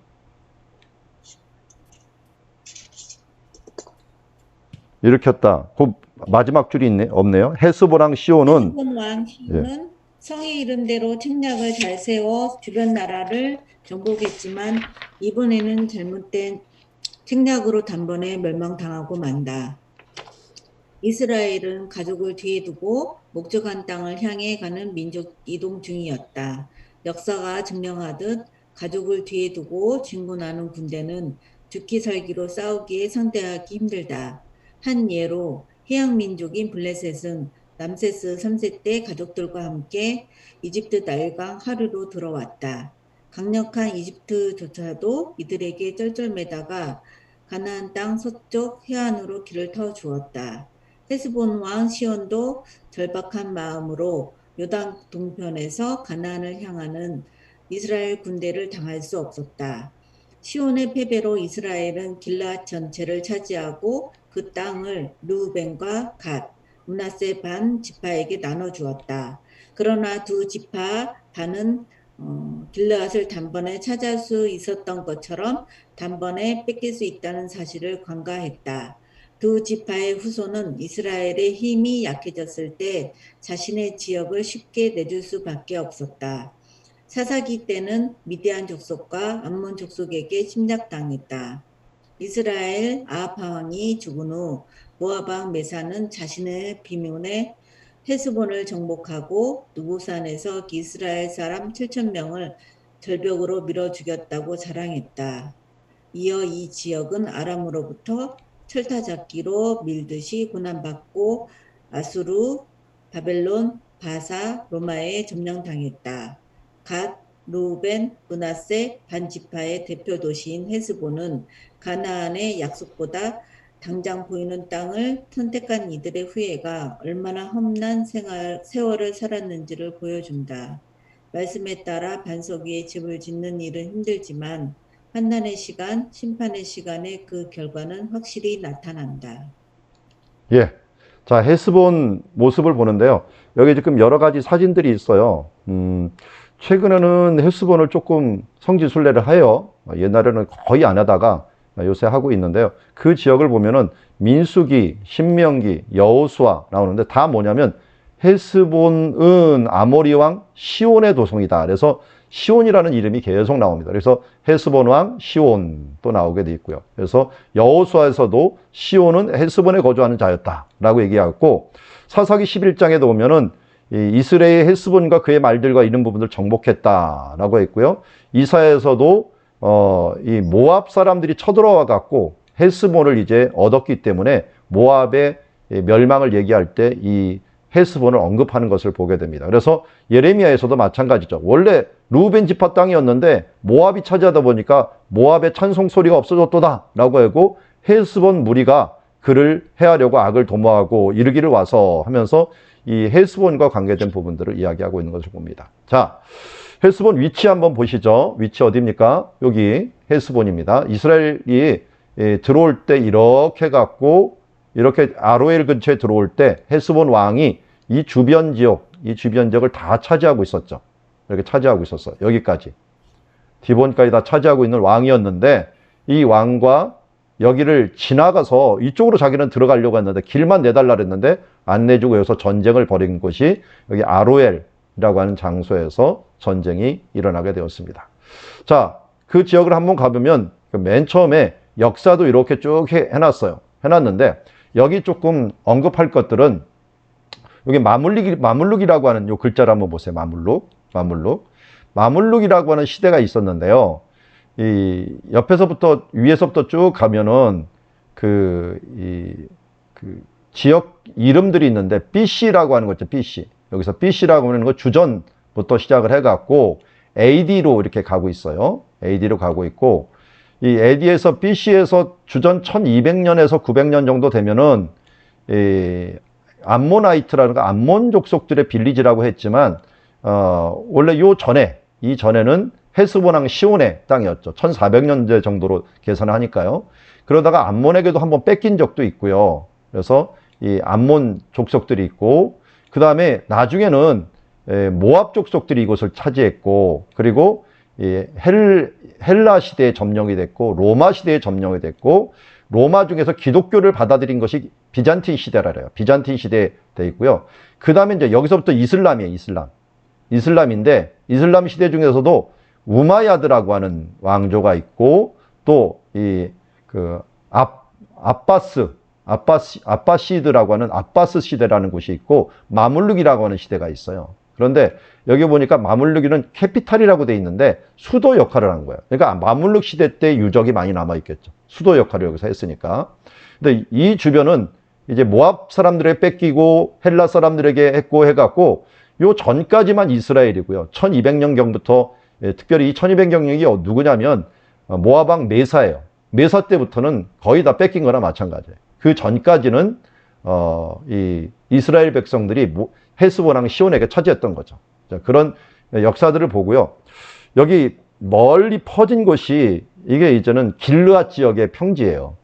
일으켰다. 그 마지막 줄이 없네요. 헤스본 왕 시온은 헤스본 왕 시온은 성의 이름대로 책략을 잘 세워 주변 나라를 정복했지만 이번에는 잘못된 책략으로 단번에 멸망당하고 만다. 이스라엘은 가족을 뒤에 두고 목적한 땅을 향해 가는 민족 이동 중이었다. 역사가 증명하듯 가족을 뒤에 두고 진군하는 군대는 죽기 살기로 싸우기에 상대하기 힘들다. 한 예로 해양 민족인 블레셋은 람세스 3세 때 가족들과 함께 이집트 나일강 하류로 들어왔다. 강력한 이집트조차도 이들에게 쩔쩔매다가 가나안 땅 서쪽 해안으로 길을 터주었다. 헤스본 왕 시온도 절박한 마음으로 요단 동편에서 가나안을 향하는 이스라엘 군대를 당할 수 없었다. 시온의 패배로 이스라엘은 길앗 전체를 차지하고 그 땅을 르우벤과 갓, 므낫세 반 지파에게 나눠주었다. 그러나 두 지파 반은 길르앗을 단번에 차지할 수 있었던 것처럼 단번에 뺏길 수 있다는 사실을 간과했다. 두 지파의 후손은 이스라엘의 힘이 약해졌을 때 자신의 지역을 쉽게 내줄 수밖에 없었다. 사사기 때는 미디안 족속과 암몬 족속에게 침략당했다. 이스라엘 아합 왕이 죽은 후 모압 왕 메사는 자신의 비밀에 헤스본을 정복하고 느보산에서 이스라엘 사람 7,000명을 절벽으로 밀어 죽였다고 자랑했다. 이어 이 지역은 아람으로부터 철타잡기로 밀듯이 고난받고 아수르, 바벨론, 바사, 로마에 점령당했다. 갓, 루벤, 므낫세, 반지파의 대표 도시인 헤스본은 가나안의 약속보다 당장 보이는 땅을 선택한 이들의 후예가 얼마나 험난 세월을 살았는지를 보여준다. 말씀에 따라 반석 위에 집을 짓는 일은 힘들지만 환난의 시간, 심판의 시간에 그 결과는 확실히 나타난다. 예. 자, 헤스본 모습을 보는데요. 여기 지금 여러 가지 사진들이 있어요. 최근에는 헤스본을 조금 성지순례를 해요. 옛날에는 거의 안 하다가 요새 하고 있는데요. 그 지역을 보면은 민수기, 신명기, 여호수아 나오는데 다 뭐냐면 헤스본은 아모리 왕 시온의 도성이다. 그래서 시온이라는 이름이 계속 나옵니다. 그래서 헤스본 왕 시온 또 나오게 돼 있고요. 그래서 여호수아에서도 시온은 헤스본에 거주하는 자였다라고 얘기하고 사사기 11장에도 보면은 이 이스라엘 헤스본과 그의 말들과 이런 부분들 정복했다라고 했고요. 이사야에서도 이 모압 사람들이 쳐들어와 갖고 헤스본을 이제 얻었기 때문에 모압의 멸망을 얘기할 때 이 헤스본을 언급하는 것을 보게 됩니다. 그래서 예레미야에서도 마찬가지죠. 원래 루벤 지파 땅이었는데 모압이 차지하다 보니까 모압의 찬송 소리가 없어졌도다라고 하고 헤스본 무리가 그를 해하려고 악을 도모하고 이르기를 와서 하면서 이 헤스본과 관계된 부분들을 이야기하고 있는 것을 봅니다. 자, 헤스본 위치 한번 보시죠. 위치 어디입니까? 여기 헤스본입니다. 이스라엘이 들어올 때 이렇게 갖고 이렇게 아로엘 근처에 들어올 때 헤스본 왕이 이 주변 지역을 다 차지하고 있었죠. 이렇게 차지하고 있었어요. 여기까지. 디본까지 다 차지하고 있는 왕이었는데 이 왕과 여기를 지나가서 이쪽으로 자기는 들어가려고 했는데 길만 내달라 그랬는데 안 내주고 여기서 전쟁을 벌인 곳이 여기 아로엘이라고 하는 장소에서 전쟁이 일어나게 되었습니다. 자, 그 지역을 한번 가보면 맨 처음에 역사도 이렇게 쭉 해놨는데 여기 조금 언급할 것들은 여기 마물룩이라고 하는 요 글자를 한번 보세요. 마물룩이라고 하는 시대가 있었는데요. 이 옆에서부터 위에서부터 쭉 가면은 그 지역 이름들이 있는데 BC라고 하는 거죠. BC. 여기서 BC라고 하는 거 주전부터 시작을 해갖고 AD로 이렇게 가고 있어요. AD로 가고 있고 이 AD에서 BC에서 주전 1200년에서 900년 정도 되면은 이 암모나이트라는 거 암몬 족속들의 빌리지라고 했지만 원래 이 전에는 헤스본 왕 시온의 땅이었죠. 1400년대 정도로 계산을 하니까요. 그러다가 암몬에게도 한번 뺏긴 적도 있고요. 그래서 이 암몬 족속들이 있고 그 다음에 나중에는 모압 족속들이 이곳을 차지했고 그리고 이 헬라 시대에 점령이 됐고 로마 시대에 점령이 됐고 로마 중에서 기독교를 받아들인 것이 비잔틴 시대라 그래요. 비잔틴 시대에 돼 있고요. 그 다음에 이제 여기서부터 이슬람이에요. 이슬람인데 이슬람 시대 중에서도 우마야드라고 하는 왕조가 있고 또 아바시드라고 하는 아바스 시대라는 곳이 있고 마물룩이라고 하는 시대가 있어요. 그런데 여기 보니까 마물룩이는 캐피탈이라고 돼 있는데 수도 역할을 한 거예요. 그러니까 마물룩 시대 때 유적이 많이 남아 있겠죠. 수도 역할을 여기서 했으니까. 근데 이 주변은 이제 모압 사람들에게 뺏기고 헬라 사람들에게 했고 해갖고 요 전까지만 이스라엘이고요. 1200년경부터 특별히 이 1200년경이 누구냐면 모압 왕 메사예요. 메사 때부터는 거의 다 뺏긴 거나 마찬가지예요. 그 전까지는 이 이스라엘 백성들이 헤스본 왕 시온에게 차지했던 거죠. 자, 그런 역사들을 보고요. 여기 멀리 퍼진 곳이 이게 이제는 길르앗 지역의 평지예요.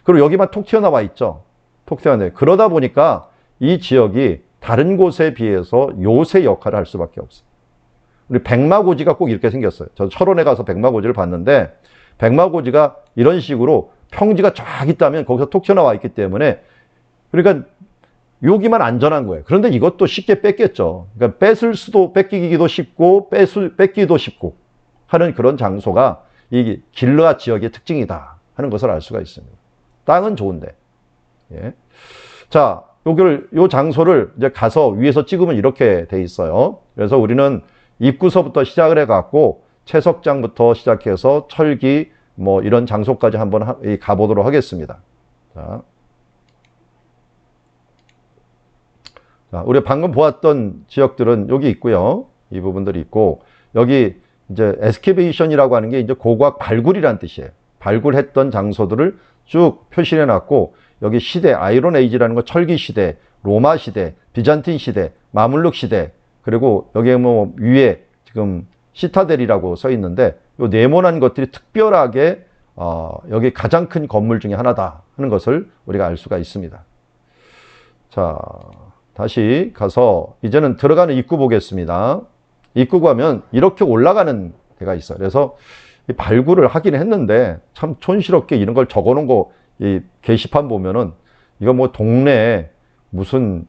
그리고 여기만 톡 튀어나와 있죠. 톡 튀어나와요. 그러다 보니까 이 지역이 다른 곳에 비해서 요새 역할을 할 수밖에 없어요. 우리 백마고지가 꼭 이렇게 생겼어요. 저 철원에 가서 백마고지를 봤는데 백마고지가 이런 식으로 평지가 쫙 있다면 거기서 톡 튀어나와 있기 때문에 그러니까 여기만 안전한 거예요. 그런데 이것도 쉽게 뺏겼죠. 그러니까 뺏기기도 쉽고 뺏기도 쉽고 하는 그런 장소가 이 길르앗 지역의 특징이다 하는 것을 알 수가 있습니다. 땅은 좋은데. 예. 자, 요 장소를 이제 가서 위에서 찍으면 이렇게 돼 있어요. 그래서 우리는 입구서부터 시작을 해갖고 채석장부터 시작해서 철기 뭐 이런 장소까지 한번 가보도록 하겠습니다. 자, 우리 방금 보았던 지역들은 여기 있고요. 이 부분들이 있고 여기 이제 에스케베이션이라고 하는 게 이제 고고학 발굴이라는 뜻이에요. 발굴했던 장소들을 쭉 표시해 놨고 여기 시대, 아이론 에이지라는 거 철기 시대, 로마 시대, 비잔틴 시대, 마물룩 시대, 그리고 여기에 뭐 위에 지금 시타델이라고 써 있는데 요 네모난 것들이 특별하게 여기 가장 큰 건물 중에 하나다 하는 것을 우리가 알 수가 있습니다. 자, 다시 가서 이제는 들어가는 입구 보겠습니다. 입구 가면 이렇게 올라가는 데가 있어요. 그래서 이 발굴을 하긴 했는데 참 촌스럽게 이런 걸 적어 놓은 거, 이 게시판 보면은 이거 뭐 동네에 무슨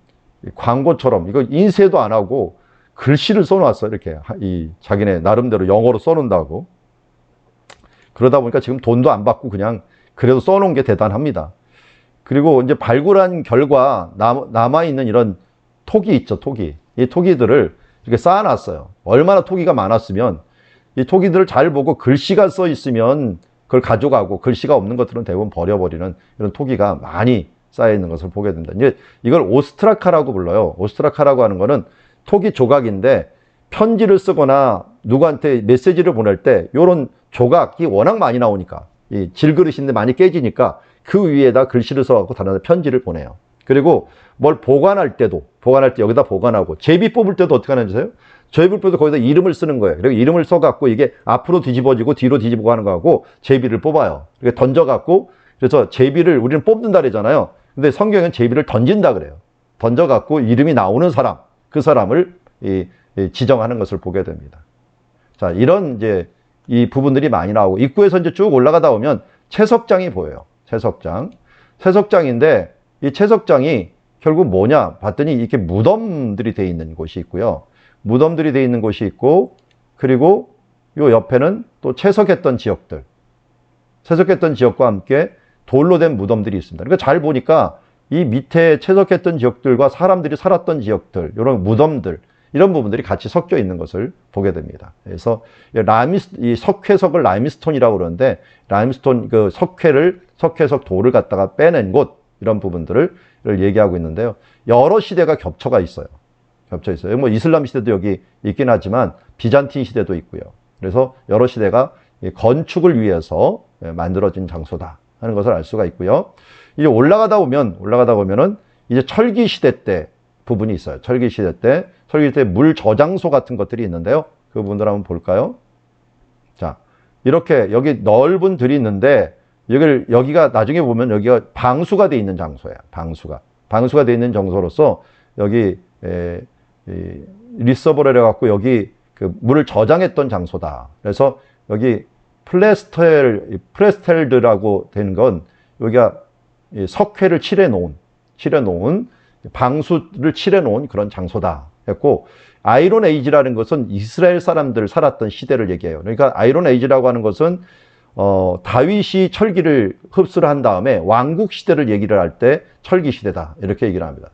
광고처럼 이거 인쇄도 안 하고 글씨를 써놨어. 이렇게 이 자기네 나름대로 영어로 써놓는다고. 그러다 보니까 지금 돈도 안 받고 그냥 그래도 써놓은 게 대단합니다. 그리고 이제 발굴한 결과 남아있는 이런 토기 있죠, 토기. 이 토기들을 이렇게 쌓아놨어요. 얼마나 토기가 많았으면 이 토기들을 잘 보고 글씨가 써 있으면 그걸 가져가고 글씨가 없는 것들은 대부분 버려버리는 이런 토기가 많이 쌓여 있는 것을 보게 된다. 이제 이걸 오스트라카라고 불러요. 오스트라카라고 하는 거는 토기 조각인데 편지를 쓰거나 누구한테 메시지를 보낼 때 이런 조각이 워낙 많이 나오니까 이 질그릇인데 많이 깨지니까 그 위에다 글씨를 써갖고 다른 편지를 보내요. 그리고 뭘 보관할 때 여기다 보관하고 제비 뽑을 때도 어떻게 하는지 아세요? 제비 뽑을 때도 거기다 이름을 쓰는 거예요. 그리고 이름을 써갖고 이게 앞으로 뒤집어지고 뒤로 뒤집고 하는 거하고 제비를 뽑아요. 이렇게 던져갖고 그래서 제비를 우리는 뽑는다 그러잖아요. 근데 성경은 제비를 던진다 그래요. 던져갖고 이름이 나오는 사람, 그 사람을 지정하는 것을 보게 됩니다. 자, 이런 이제 이 부분들이 많이 나오고 입구에서 이제 쭉 올라가다 보면 채석장이 보여요. 채석장인데 이 채석장이 결국 뭐냐 봤더니 이렇게 무덤들이 돼 있는 곳이 있고요. 무덤들이 돼 있는 곳이 있고 그리고 요 옆에는 또 채석했던 지역들. 채석했던 지역과 함께 돌로 된 무덤들이 있습니다. 그러니까 잘 보니까 이 밑에 채석했던 지역들과 사람들이 살았던 지역들, 이런 무덤들, 이런 부분들이 같이 섞여 있는 것을 보게 됩니다. 그래서 이 석회석을 라임스톤이라고 그러는데 라임스톤 그 석회석 돌을 갖다가 빼낸 곳 이런 부분들을 얘기하고 있는데요. 여러 시대가 겹쳐 있어요. 뭐 이슬람 시대도 여기 있긴 하지만 비잔틴 시대도 있고요. 그래서 여러 시대가 건축을 위해서 만들어진 장소다 하는 것을 알 수가 있고요. 이제 올라가다 보면은 이제 철기 시대 때 부분이 있어요. 철기 시대 때 물 저장소 같은 것들이 있는데요. 그 부분들 한번 볼까요? 자, 이렇게 여기 넓은 들이 있는데 여기가 나중에 보면 여기가 방수가 돼 있는 장소예요. 방수가 돼 있는 장소로서 여기 리서버를 해갖고 여기 그 물을 저장했던 장소다. 그래서 여기 프레스텔드라고 된 건 여기가 석회를 칠해놓은 방수를 칠해놓은 그런 장소다 했고 아이론 에이지라는 것은 이스라엘 사람들 살았던 시대를 얘기해요. 그러니까 아이론 에이지라고 하는 것은 다윗이 철기를 흡수를 한 다음에 왕국 시대를 얘기를 할 때 철기 시대다 이렇게 얘기를 합니다.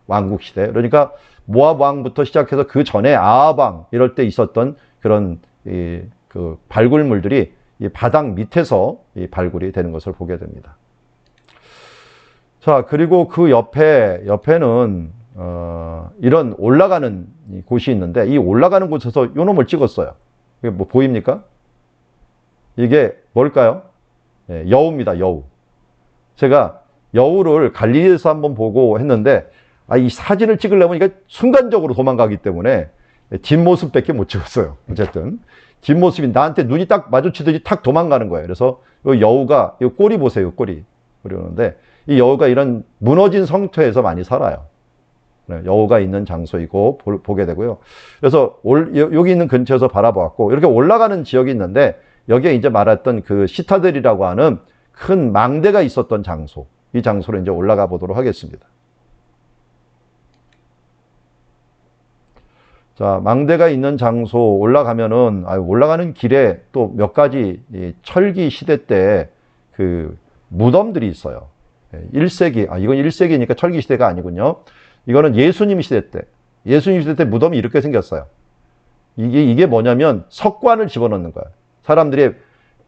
왕국 시대. 그러니까 모압 왕부터 시작해서 그 전에 아합 왕 이럴 때 있었던 그런 그 발굴물들이 이 바닥 밑에서 발굴이 되는 것을 보게 됩니다. 자, 그리고 그 옆에는 이런 올라가는 곳이 있는데 이 올라가는 곳에서 요 놈을 찍었어요. 이게 뭐 보입니까? 이게 뭘까요? 여우입니다. 여우. 제가 여우를 갈릴리에서 한번 보고 했는데 이 사진을 찍으려면 이게 순간적으로 도망가기 때문에 뒷모습밖에 못 찍었어요. 어쨌든 뒷모습이 나한테 눈이 딱 마주치더니 탁 도망가는 거예요. 그래서 이 여우가 이 꼬리 보세요. 꼬리. 그러는데 이 여우가 이런 무너진 성토에서 많이 살아요. 여우가 있는 장소이고 보게 되고요. 그래서 여기 있는 근처에서 바라보았고 이렇게 올라가는 지역이 있는데 여기에 이제 말했던 그 시타델이라고 하는 큰 망대가 있었던 장소, 이 장소로 이제 올라가 보도록 하겠습니다. 자, 망대가 있는 장소 올라가면은 올라가는 길에 또 몇 가지 철기 시대 때 그 무덤들이 있어요. 1세기, 이건 1세기니까 철기 시대가 아니군요. 이거는 예수님 시대 때 무덤이 이렇게 생겼어요. 이게 뭐냐면 석관을 집어넣는 거예요. 사람들이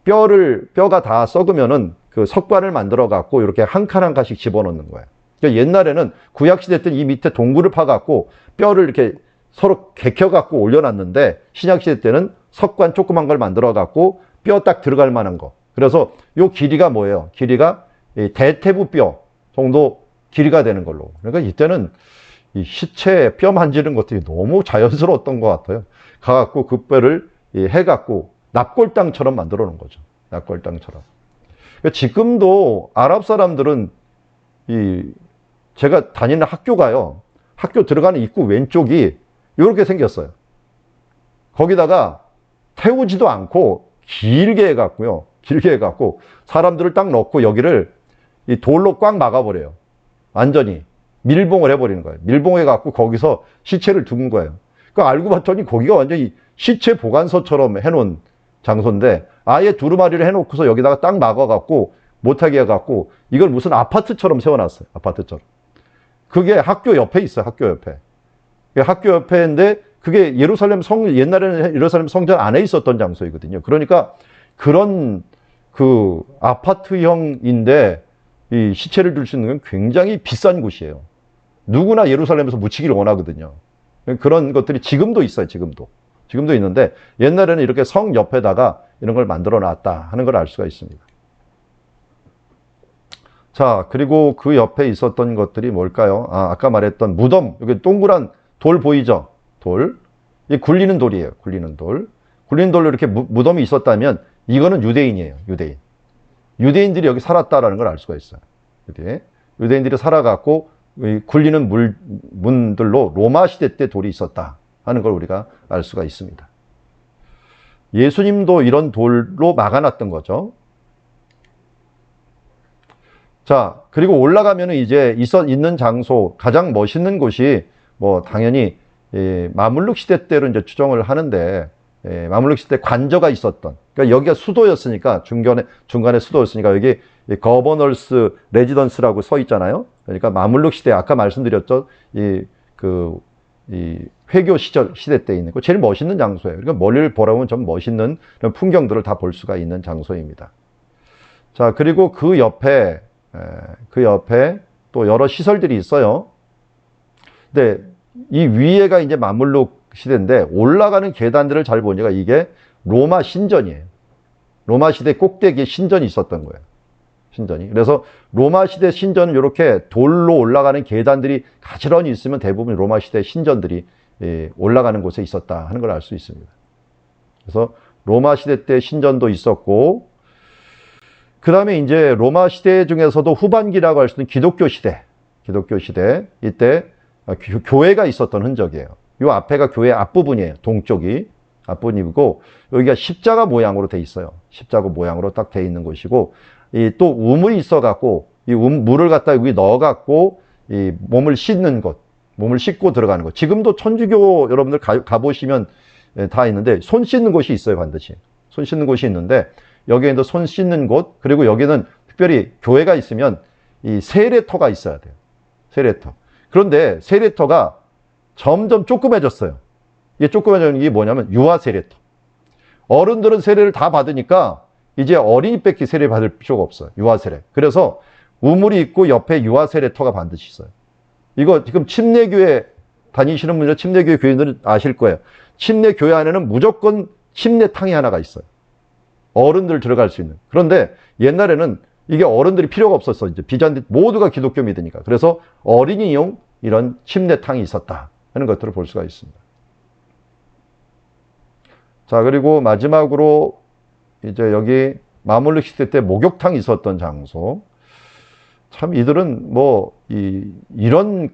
뼈가 다 썩으면은 그 석관을 만들어 갖고 이렇게 한 칸 한 칸씩 집어넣는 거예요. 그러니까 옛날에는 구약 시대 때는 이 밑에 동굴을 파 갖고 뼈를 이렇게 서로 개켜 갖고 올려놨는데 신약 시대 때는 석관 조그만 걸 만들어 갖고 뼈 딱 들어갈 만한 거. 그래서 요 길이가 뭐예요? 길이가 대퇴부 뼈 정도 길이가 되는 걸로. 그러니까 이때는 이 시체에 뼈 만지는 것들이 너무 자연스러웠던 것 같아요. 가갖고 그 뼈를 해갖고 납골당처럼 만들어 놓은 거죠. 납골당처럼. 그러니까 지금도 아랍 사람들은 제가 다니는 학교가요. 학교 들어가는 입구 왼쪽이 이렇게 생겼어요. 거기다가 태우지도 않고 길게 해갖고요. 길게 해갖고 사람들을 딱 넣고 여기를 이 돌로 꽉 막아버려요. 완전히 밀봉을 해버리는 거예요. 밀봉해갖고 거기서 시체를 둔 거예요. 그러니까 알고 봤더니 거기가 완전히 시체 보관소처럼 해놓은 장소인데 아예 두루마리를 해놓고서 여기다가 딱 막아갖고 못하게 해갖고 이걸 무슨 아파트처럼 세워놨어요. 아파트처럼. 그게 학교 옆에 있어요. 학교 옆에. 학교 옆에인데 그게 예루살렘 옛날에는 예루살렘 성전 안에 있었던 장소이거든요. 그러니까 그런 그 아파트형인데 이 시체를 둘 수 있는 건 굉장히 비싼 곳이에요. 누구나 예루살렘에서 묻히기를 원하거든요. 그런 것들이 지금도 있어요. 지금도 있는데 옛날에는 이렇게 성 옆에다가 이런 걸 만들어 놨다 하는 걸 알 수가 있습니다. 자, 그리고 그 옆에 있었던 것들이 뭘까요? 아까 말했던 무덤. 여기 동그란 돌 보이죠? 돌. 이 굴리는 돌이에요. 굴리는 돌. 굴리는 돌로 이렇게 무덤이 있었다면 이거는 유대인이에요. 유대인. 유대인들이 여기 살았다라는 걸 알 수가 있어요. 유대인들이 살아갖고 이 굴리는 문들로 로마 시대 때 돌이 있었다 하는 걸 우리가 알 수가 있습니다. 예수님도 이런 돌로 막아놨던 거죠. 자, 그리고 올라가면은 이제 있는 장소, 가장 멋있는 곳이 뭐 당연히 마물룩 시대 때로 이제 추정을 하는데 마물룩 시대 관저가 있었던, 그러니까 여기가 수도였으니까 중간에 수도였으니까 여기 거버널스 레지던스라고 서 있잖아요. 그러니까 마물룩 시대 아까 말씀드렸죠. 이 회교 시대 때 있는 거 제일 멋있는 장소예요. 그러니까 멀리를 보라면 좀 멋있는 그런 풍경들을 다 볼 수가 있는 장소입니다. 자, 그리고 그 옆에 또 여러 시설들이 있어요. 근데 이 위에가 이제 마물룩 시대인데 올라가는 계단들을 잘 보니까 이게 로마 신전이에요. 로마 시대 꼭대기에 신전이 있었던 거예요. 신전이. 그래서 로마 시대 신전은 이렇게 돌로 올라가는 계단들이 가지런히 있으면 대부분 로마 시대 신전들이 올라가는 곳에 있었다 하는 걸 알 수 있습니다. 그래서 로마 시대 때 신전도 있었고, 그 다음에 이제 로마 시대 중에서도 후반기라고 할 수 있는 기독교 시대, 이때 교회가 있었던 흔적이에요. 이 앞에가 교회 앞부분이에요. 동쪽이 앞부분이고, 여기가 십자가 모양으로 돼 있어요. 십자가 모양으로 딱 돼 있는 곳이고, 또 우물이 있어갖고, 이 물을 갖다 여기 넣어갖고, 이 몸을 씻는 곳, 몸을 씻고 들어가는 곳. 지금도 천주교 여러분들 가보시면 다 있는데, 손 씻는 곳이 있어요, 반드시. 손 씻는 곳이 있는데, 여기에도 손 씻는 곳, 그리고 여기는 특별히 교회가 있으면 이 세례터가 있어야 돼요. 세례터. 그런데 세례터가 점점 조그매졌어요. 이게 조그매지는 게 뭐냐면 유아 세례터. 어른들은 세례를 다 받으니까 이제 어린이밖에 세례 받을 필요가 없어요. 유아 세례. 그래서 우물이 있고 옆에 유아 세례터가 반드시 있어요. 이거 지금 침례교회 다니시는 분들, 침례교회 교인들은 아실 거예요. 침례교회 안에는 무조건 침례탕이 하나가 있어요. 어른들 들어갈 수 있는. 그런데 옛날에는 이게 어른들이 필요가 없었어. 이제 비잔틴 모두가 기독교 믿으니까. 그래서 어린이용 이런 침례탕이 있었다 하는 것들을 볼 수가 있습니다. 자, 그리고 마지막으로 이제 여기 마물룩 시대 때 목욕탕이 있었던 장소. 참 이들은 뭐 이런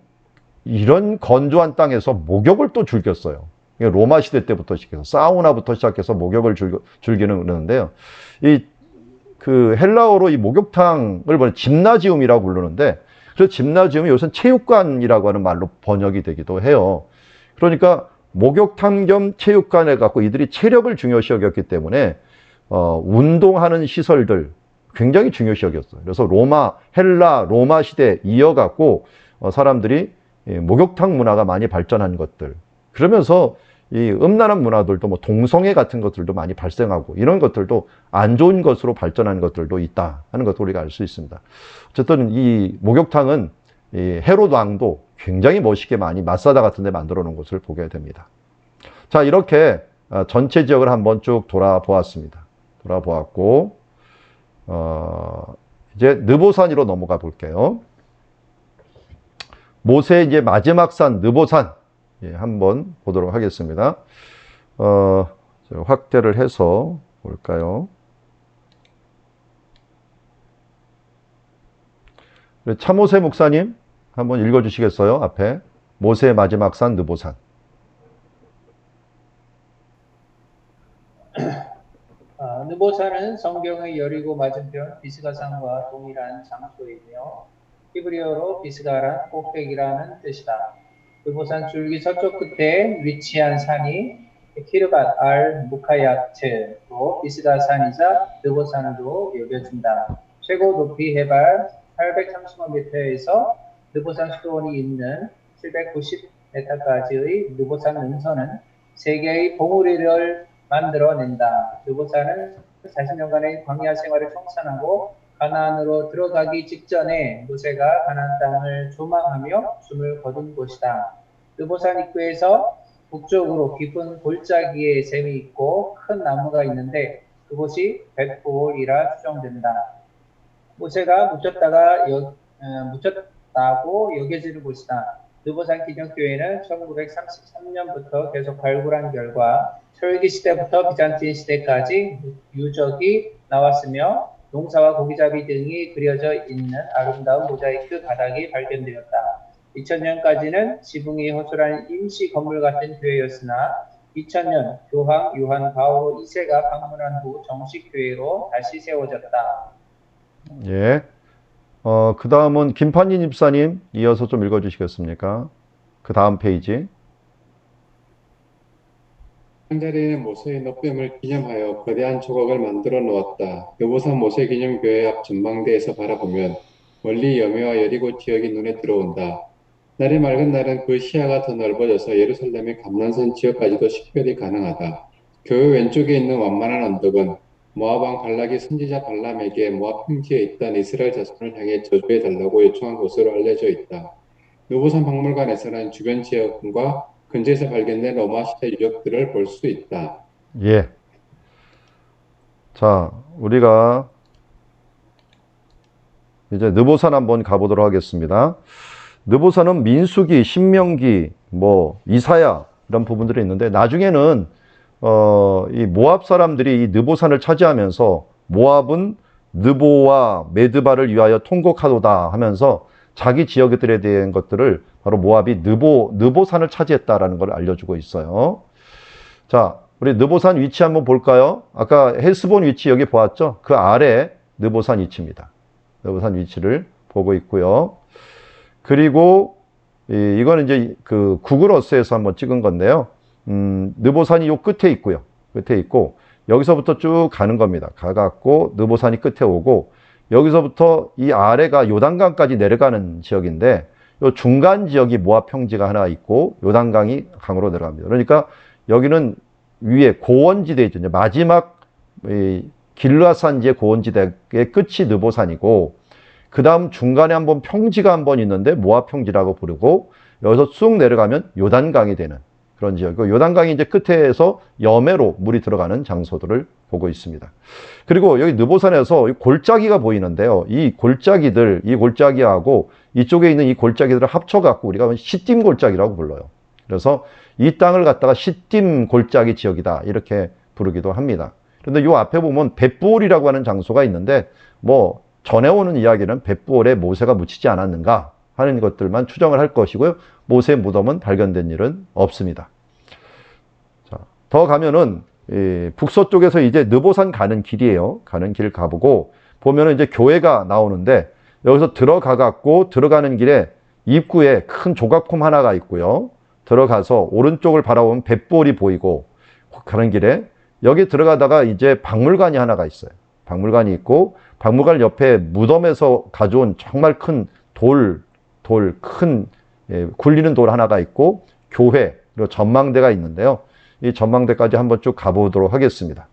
건조한 땅에서 목욕을 또 즐겼어요. 로마 시대 때부터 시작해서 사우나부터 시작해서 목욕을 즐기는 그러는데요. 그 헬라어로 이 목욕탕을 짐나지움이라고 부르는데, 그래서 짐나지움이 요새는 체육관이라고 하는 말로 번역이 되기도 해요. 그러니까 목욕탕 겸 체육관에 갖고 이들이 체력을 중요시 여겼기 때문에 운동하는 시설들 굉장히 중요시 여겼어요. 그래서 로마 시대 이어갖고 사람들이 목욕탕 문화가 많이 발전한 것들. 그러면서 이 음란한 문화들도 뭐 동성애 같은 것들도 많이 발생하고 이런 것들도 안 좋은 것으로 발전한 것들도 있다 하는 것도 우리가 알 수 있습니다. 어쨌든 이 목욕탕은 이 헤롯 왕도 굉장히 멋있게 많이 마사다 같은 데 만들어 놓은 것을 보게 됩니다. 자, 이렇게 전체 지역을 한번 쭉 돌아보았습니다. 돌아보았고, 이제 느보산으로 넘어가 볼게요. 모세의 이제 마지막 산 느보산 한번 보도록 하겠습니다. 확대를 해서 볼까요? 차모세 목사님 한번 읽어주시겠어요? 앞에 모세의 마지막 산 느보산. 느보산은 성경의 여리고 맞은편 비스가산과 동일한 장소이며 히브리어로 비스가란 꼭대기라는 뜻이다. 느보산 줄기 서쪽 끝에 위치한 산이 키르밧 알 무카야트로 비스가산이자 느보산으로 여겨진다. 최고 높이 해발 830m에서 느보산 수도원이 있는 790m까지의 느보산 능선은 세계의 봉우리를 만들어낸다. 느보산은 40년간의 광야 생활을 청산하고 가나안으로 들어가기 직전에 모세가 가나안 땅을 조망하며 숨을 거둔 곳이다. 느보산 입구에서 북쪽으로 깊은 골짜기에 샘이 있고 큰 나무가 있는데 그곳이 벳볼이라 추정된다. 모세가 묻혔다고 여겨지는 곳이다. 느보산 기념교회는 1933년부터 계속 발굴한 결과 철기 시대부터 비잔틴 시대까지 유적이 나왔으며 농사와 고기잡이 등이 그려져 있는 아름다운 모자이크 바닥이 발견되었다. 2000년까지는 지붕이 허술한 임시 건물 같은 교회였으나 2000년 교황 요한 바오로 2세가 방문한 후 정식 교회로 다시 세워졌다. 예. 그 다음은 김판진 집사님 이어서 좀 읽어주시겠습니까? 그 다음 페이지. 상자리에 모세의 놋뱀을 기념하여 거대한 조각을 만들어 놓았다. 느보산 모세기념교회 앞 전망대에서 바라보면 멀리 여매와 여리고 지역이 눈에 들어온다. 날이 맑은 날은 그 시야가 더 넓어져서 예루살렘의 감난선 지역까지도 식별이 가능하다. 교회 왼쪽에 있는 완만한 언덕은 모압 왕 발락이 선지자 발람에게 모압 평지에 있던 이스라엘 자손을 향해 저주해달라고 요청한 곳으로 알려져 있다. 느보산 박물관에서는 주변 지역과 근처에서 발견된 로마 시대 유적들을 볼 수 있다. 예. 자, 우리가 이제 느보산 한번 가보도록 하겠습니다. 느보산은 민수기, 신명기, 이사야 이런 부분들이 있는데 나중에는 이 모압 사람들이 이 느보산을 차지하면서 모압은 느보와 메드바를 위하여 통곡하도다 하면서 자기 지역들에 대한 것들을 바로 모압이 느보산을 차지했다라는 걸 알려주고 있어요. 자, 우리 느보산 위치 한번 볼까요? 아까 헬스본 위치 여기 보았죠? 그 아래 느보산 위치입니다. 느보산 위치를 보고 있고요. 그리고 이거는 이제 그 구글 어스에서 한번 찍은 건데요. 느보산이 요 끝에 있고요. 끝에 있고 여기서부터 쭉 가는 겁니다. 가갖고 느보산이 끝에 오고 여기서부터 이 아래가 요단강까지 내려가는 지역인데 요 중간 지역이 모압 평지가 하나 있고 요단강이 강으로 내려갑니다. 그러니까 여기는 위에 고원지대 있죠. 마지막 길르앗산지의 고원지대의 끝이 느보산이고 그 다음 중간에 한번 평지가 한 번 있는데 모압 평지라고 부르고 여기서 쑥 내려가면 요단강이 되는 그런 지역이고 요단강이 이제 끝에서 여매로 물이 들어가는 장소들을 보고 있습니다. 그리고 여기 느보산에서 골짜기가 보이는데요. 이 골짜기하고 이쪽에 있는 이 골짜기들을 합쳐갖고 우리가 시딤 골짜기라고 불러요. 그래서 이 땅을 갖다가 시딤 골짜기 지역이다 이렇게 부르기도 합니다. 그런데 요 앞에 보면 벳부올이라고 하는 장소가 있는데 전해오는 이야기는 벳부올에 모세가 묻히지 않았는가 하는 것들만 추정을 할 것이고요. 모세 무덤은 발견된 일은 없습니다. 자, 더 가면은 북서쪽에서 이제 느보산 가는 길이에요. 가는 길 가보고 보면은 이제 교회가 나오는데 여기서 들어가는 길에 입구에 큰 조각품 하나가 있고요. 들어가서 오른쪽을 바라보면 벳부올이 보이고 가는 길에 여기 들어가다가 이제 박물관이 하나가 있어요. 박물관이 있고 박물관 옆에 무덤에서 가져온 정말 큰 굴리는 돌 하나가 있고 교회 그리고 전망대가 있는데요. 이 전망대까지 한번 쭉 가보도록 하겠습니다.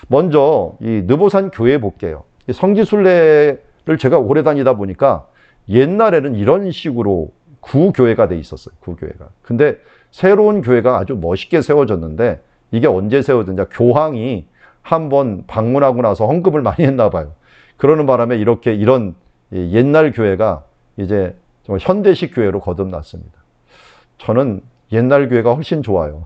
먼저 이 느보산 교회 볼게요. 이 성지순례를 제가 오래 다니다 보니까 옛날에는 이런 식으로 구교회가 돼 있었어요. 구교회가. 근데 새로운 교회가 아주 멋있게 세워졌는데 이게 언제 세워졌냐? 교황이 한번 방문하고 나서 헌금을 많이 했나 봐요. 그러는 바람에 이런 옛날 교회가 이제 좀 현대식 교회로 거듭났습니다. 저는 옛날 교회가 훨씬 좋아요.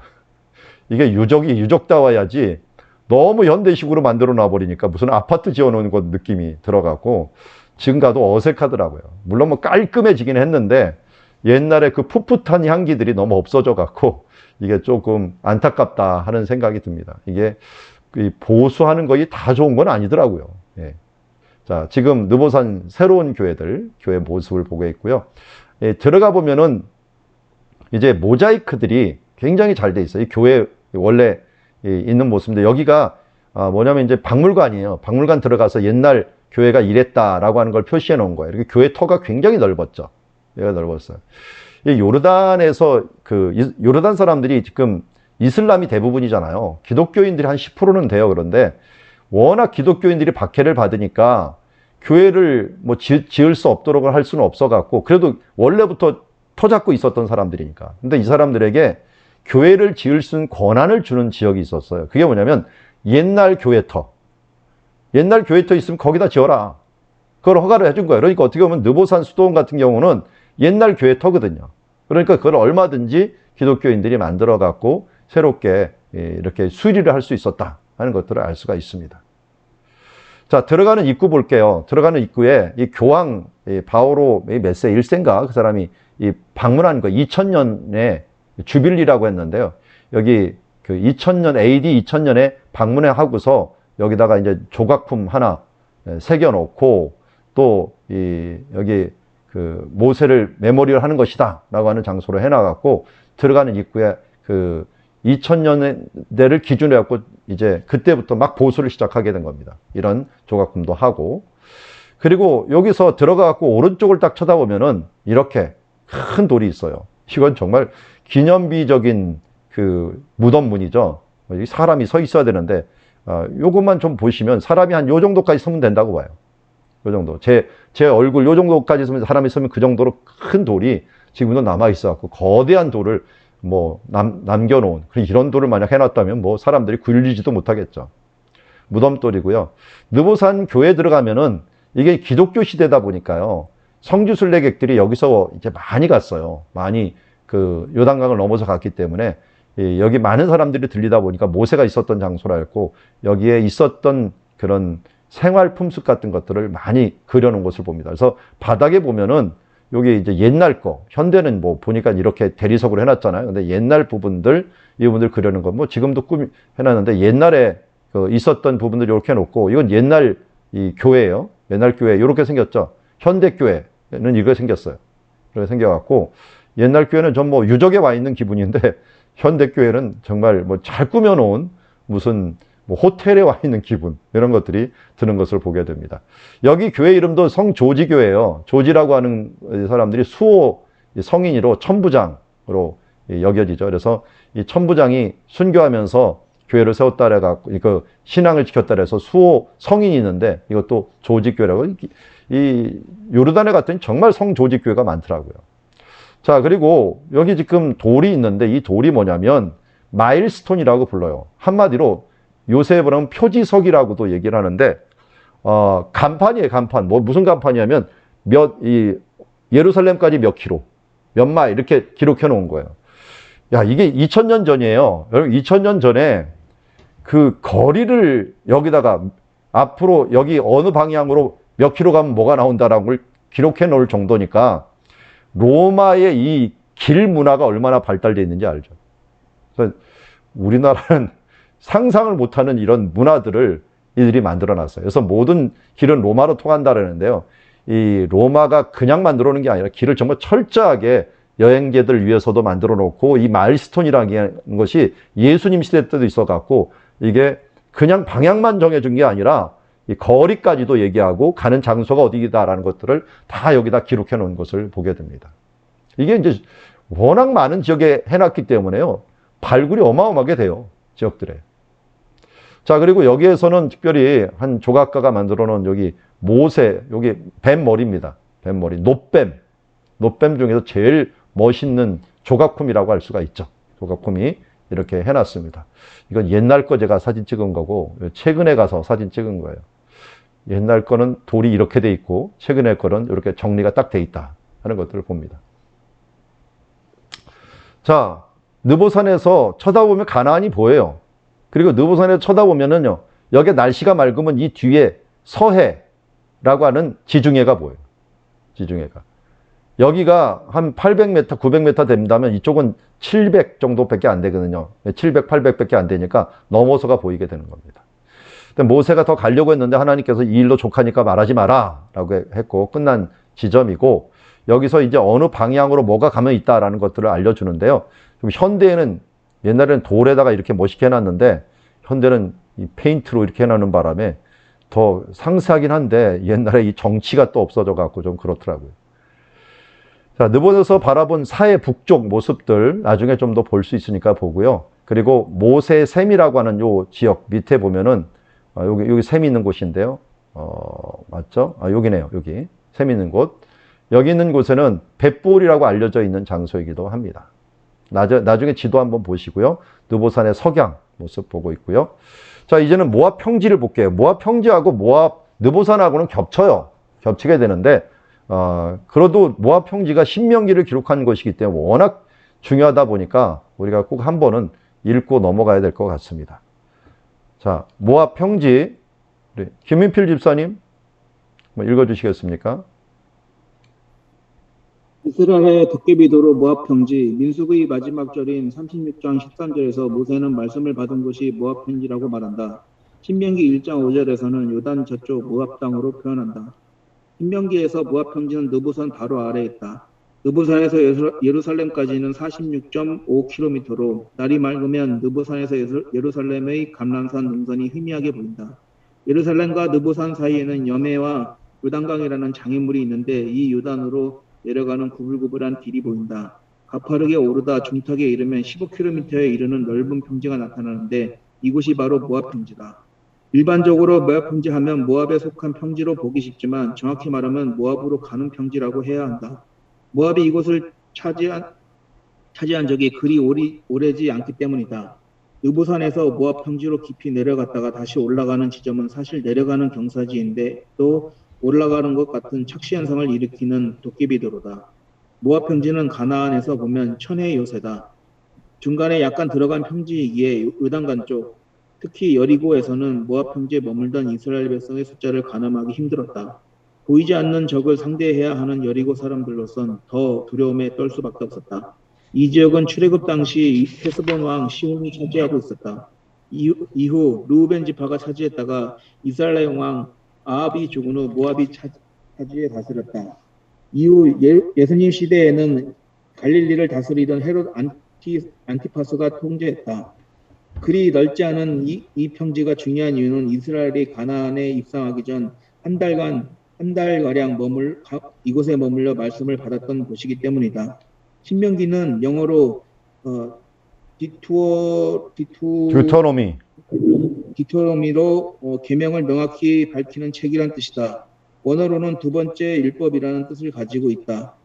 이게 유적다워야지 너무 현대식으로 만들어 놔버리니까 무슨 아파트 지어놓은 것 느낌이 들어가고 지금 가도 어색하더라고요. 물론 깔끔해지긴 했는데 옛날에 그 풋풋한 향기들이 너무 없어져 갖고 이게 조금 안타깝다 하는 생각이 듭니다. 이게 이 보수하는 것이 다 좋은 건 아니더라고요. 예. 자, 지금 느보산 새로운 교회들, 교회 모습을 보고 있고요. 예, 들어가 보면은 이제 모자이크들이 굉장히 잘 돼 있어요. 이 교회 원래 있는 모습인데 여기가 뭐냐면 이제 박물관이에요. 박물관 들어가서 옛날 교회가 이랬다라고 하는 걸 표시해 놓은 거예요. 이렇게 교회 터가 굉장히 넓었죠. 얘가 넓었어요. 이 요르단에서 요르단 사람들이 지금 이슬람이 대부분이잖아요. 기독교인들이 한 10%는 돼요. 그런데 워낙 기독교인들이 박해를 받으니까 교회를 뭐 지을 수 없도록 할 수는 없어갖고 그래도 원래부터 터 잡고 있었던 사람들이니까. 근데 이 사람들에게 교회를 지을 수 있는 권한을 주는 지역이 있었어요. 그게 뭐냐면 옛날 교회터. 옛날 교회터 있으면 거기다 지어라. 그걸 허가를 해준 거예요. 그러니까 어떻게 보면 느보산 수도원 같은 경우는 옛날 교회터거든요. 그러니까 그걸 얼마든지 기독교인들이 만들어갖고 새롭게 이렇게 수리를 할 수 있었다 하는 것들을 알 수가 있습니다. 자, 들어가는 입구 볼게요. 들어가는 입구에 이 교황 바오로 몇 세 1세인가 그 사람이 이 방문한 거 2000년에 주빌리라고 했는데요. 여기 그 2000년 AD 2000년에 방문해 하고서 여기다가 이제 조각품 하나 새겨 놓고 또 여기 그 모세를 메모리를 하는 것이다라고 하는 장소로 해 놔갖고 들어가는 입구에 그 2000년대를 기준으로 해갖고 이제 그때부터 막 보수를 시작하게 된 겁니다. 이런 조각품도 하고. 그리고 여기서 들어가갖고 오른쪽을 딱 쳐다보면은 이렇게 큰 돌이 있어요. 이건 정말 기념비적인 그 무덤문이죠. 사람이 서 있어야 되는데, 요것만 좀 보시면 사람이 한 요 정도까지 서면 된다고 봐요. 요 정도. 제 얼굴 요 정도까지 서면 사람이 서면 그 정도로 큰 돌이 지금도 남아있어갖고 거대한 돌을 뭐 남겨놓은 이런 돌을 만약 해놨다면 뭐 사람들이 굴리지도 못하겠죠. 무덤돌이고요. 느보산 교회에 들어가면은 이게 기독교 시대다 보니까요. 성지순례객들이 여기서 이제 많이 갔어요. 많이 그 요단강을 넘어서 갔기 때문에 여기 많은 사람들이 들리다 보니까 모세가 있었던 장소라 했고 여기에 있었던 그런 생활 품습 같은 것들을 많이 그려놓은 것을 봅니다. 그래서 바닥에 보면은 여기 이제 옛날 거, 현대는 뭐 보니까 이렇게 대리석으로 해놨잖아요. 근데 옛날 부분들, 이 부분들 그려놓은 건 뭐 지금도 해놨는데 옛날에 있었던 부분들 이렇게 해놓고 이건 옛날 이 교회예요. 옛날 교회 이렇게 생겼죠. 현대 교회는 이렇게 생겼어요. 이렇게 생겨갖고 옛날 교회는 좀 뭐 유적에 와 있는 기분인데 현대 교회는 정말 뭐 잘 꾸며놓은 무슨 뭐 호텔에 와 있는 기분 이런 것들이 드는 것을 보게 됩니다. 여기 교회 이름도 성조지교회예요. 조지라고 하는 사람들이 수호 성인으로 천부장으로 여겨지죠. 그래서 이 천부장이 순교하면서 교회를 세웠다 해갖고 그 신앙을 지켰다 해서 수호 성인이 있는데 이것도 조지교회라고 이 요르단에 갔더니 정말 성조지교회가 많더라고요. 자, 그리고 여기 지금 돌이 있는데 이 돌이 뭐냐면 마일스톤이라고 불러요. 한마디로 요새 보면 표지석이라고도 얘기를 하는데, 간판이에요, 간판. 뭐, 무슨 간판이냐면, 예루살렘까지 몇 킬로, 몇 마일, 이렇게 기록해 놓은 거예요. 야, 이게 2000년 전이에요. 여러분, 2000년 전에 그 거리를 여기다가 앞으로 여기 어느 방향으로 몇 킬로 가면 뭐가 나온다라는 걸 기록해 놓을 정도니까, 로마의 이 길 문화가 얼마나 발달되어 있는지 알죠. 그래서 우리나라는 상상을 못하는 이런 문화들을 이들이 만들어 놨어요. 그래서 모든 길은 로마로 통한다 그러는데요. 이 로마가 그냥 만들어 놓은 게 아니라 길을 정말 철저하게 여행객들 위해서도 만들어 놓고 이 마일스톤이라는 것이 예수님 시대 때도 있어 갖고 이게 그냥 방향만 정해준 게 아니라 이 거리까지도 얘기하고 가는 장소가 어디다라는 것들을 다 여기다 기록해 놓은 것을 보게 됩니다. 이게 이제 워낙 많은 지역에 해놨기 때문에요. 발굴이 어마어마하게 돼요. 지역들에. 자, 그리고 여기에서는 특별히 한 조각가가 만들어 놓은 여기 모세, 여기 뱀 머리입니다. 뱀 머리. 노뱀. 노뱀 중에서 제일 멋있는 조각품이라고 할 수가 있죠. 조각품이 이렇게 해놨습니다. 이건 옛날 거 제가 사진 찍은 거고, 최근에 가서 사진 찍은 거예요. 옛날 거는 돌이 이렇게 돼 있고, 최근에 거는 이렇게 정리가 딱 돼 있다 하는 것들을 봅니다. 자, 느보산에서 쳐다보면 가나안이 보여요. 그리고 느보산에서 쳐다보면은요, 여기 날씨가 맑으면 이 뒤에 서해라고 하는 지중해가 보여요. 지중해가. 여기가 한 800m, 900m 된다면 이쪽은 700 정도밖에 안 되거든요. 700, 800밖에 안 되니까 넘어서가 보이게 되는 겁니다. 근데 모세가 더 가려고 했는데 하나님께서 이 일로 족하니까 말하지 마라 라고 했고 끝난 지점이고, 여기서 이제 어느 방향으로 뭐가 가면 있다라는 것들을 알려주는데요. 좀 현대에는, 옛날에는 돌에다가 이렇게 멋있게 해놨는데 현대는 이 페인트로 이렇게 해놓는 바람에 더 상세하긴 한데 옛날에 이 정치가 또 없어져 갖고 좀 그렇더라고요. 자, 느보에서 바라본 사해 북쪽 모습들 나중에 좀 더 볼 수 있으니까 보고요. 그리고 모세 샘이라고 하는 요 지역 밑에 보면은 여기 샘이 있는 곳인데요. 맞죠? 여기네요. 여기 샘이 있는 곳. 여기 있는 곳에는 벳볼이라고 알려져 있는 장소이기도 합니다. 나중에 지도 한번 보시고요. 느보산의 석양 모습 보고 있고요. 자, 이제는 모압 평지를 볼게요. 모압 평지하고 모압 느보산하고는 겹치게 되는데, 그래도 모압 평지가 신명기를 기록한 것이기 때문에 워낙 중요하다 보니까 우리가 꼭 한 번은 읽고 넘어가야 될 것 같습니다. 자, 모압 평지, 김민필 집사님, 읽어주시겠습니까? 이스라엘의 도깨비도로 모압 평지, 민수기 마지막 절인 36장 13절에서 모세는 말씀을 받은 곳이 모압 평지라고 말한다. 신명기 1장 5절에서는 요단 저쪽 모압 땅으로 표현한다. 신명기에서 모압 평지는 느보산 바로 아래에 있다. 느보산에서 예루살렘까지는 46.5km로 날이 맑으면 느보산에서 예루살렘의 감람산 능선이 희미하게 보인다. 예루살렘과 느보산 사이에는 여매와 요단강이라는 장애물이 있는데 이 요단으로 내려가는 구불구불한 길이 보인다. 가파르게 오르다 중턱에 이르면 15km에 이르는 넓은 평지가 나타나는데 이곳이 바로 모압 평지다. 일반적으로 모압 평지 하면 모압에 속한 평지로 보기 쉽지만 정확히 말하면 모압으로 가는 평지라고 해야 한다. 모압이 이곳을 차지한 적이 그리 오래지 않기 때문이다. 느보산에서 모압 평지로 깊이 내려갔다가 다시 올라가는 지점은 사실 내려가는 경사지인데 또 올라가는 것 같은 착시 현상을 일으키는 도깨비도로다. 모압 평지는 가나안에서 보면 천혜의 요새다. 중간에 약간 들어간 평지이기에 요단강 쪽, 특히 여리고에서는 모압 평지에 머물던 이스라엘 백성의 숫자를 가늠하기 힘들었다. 보이지 않는 적을 상대해야 하는 여리고 사람들로선 더 두려움에 떨 수밖에 없었다. 이 지역은 출애굽 당시 헤스본 왕 시온이 차지하고 있었다. 이후 르우벤 지파가 차지했다가 이스라엘 왕 아합이 죽은 후 모압이 차지해 다스렸다. 이후 예수님 시대에는 갈릴리를 다스리던 헤롯 안티파스가 통제했다. 그리 넓지 않은 이 평지가 중요한 이유는 이스라엘이 가나안에 입성하기 전 한 달가량 이곳에 머물러 말씀을 받았던 곳이기 때문이다. 신명기는 영어로 디토노미로 계명을 명확히 밝히는 책이란 뜻이다. 원어로는 두 번째 율법이라는 뜻을 가지고 있다.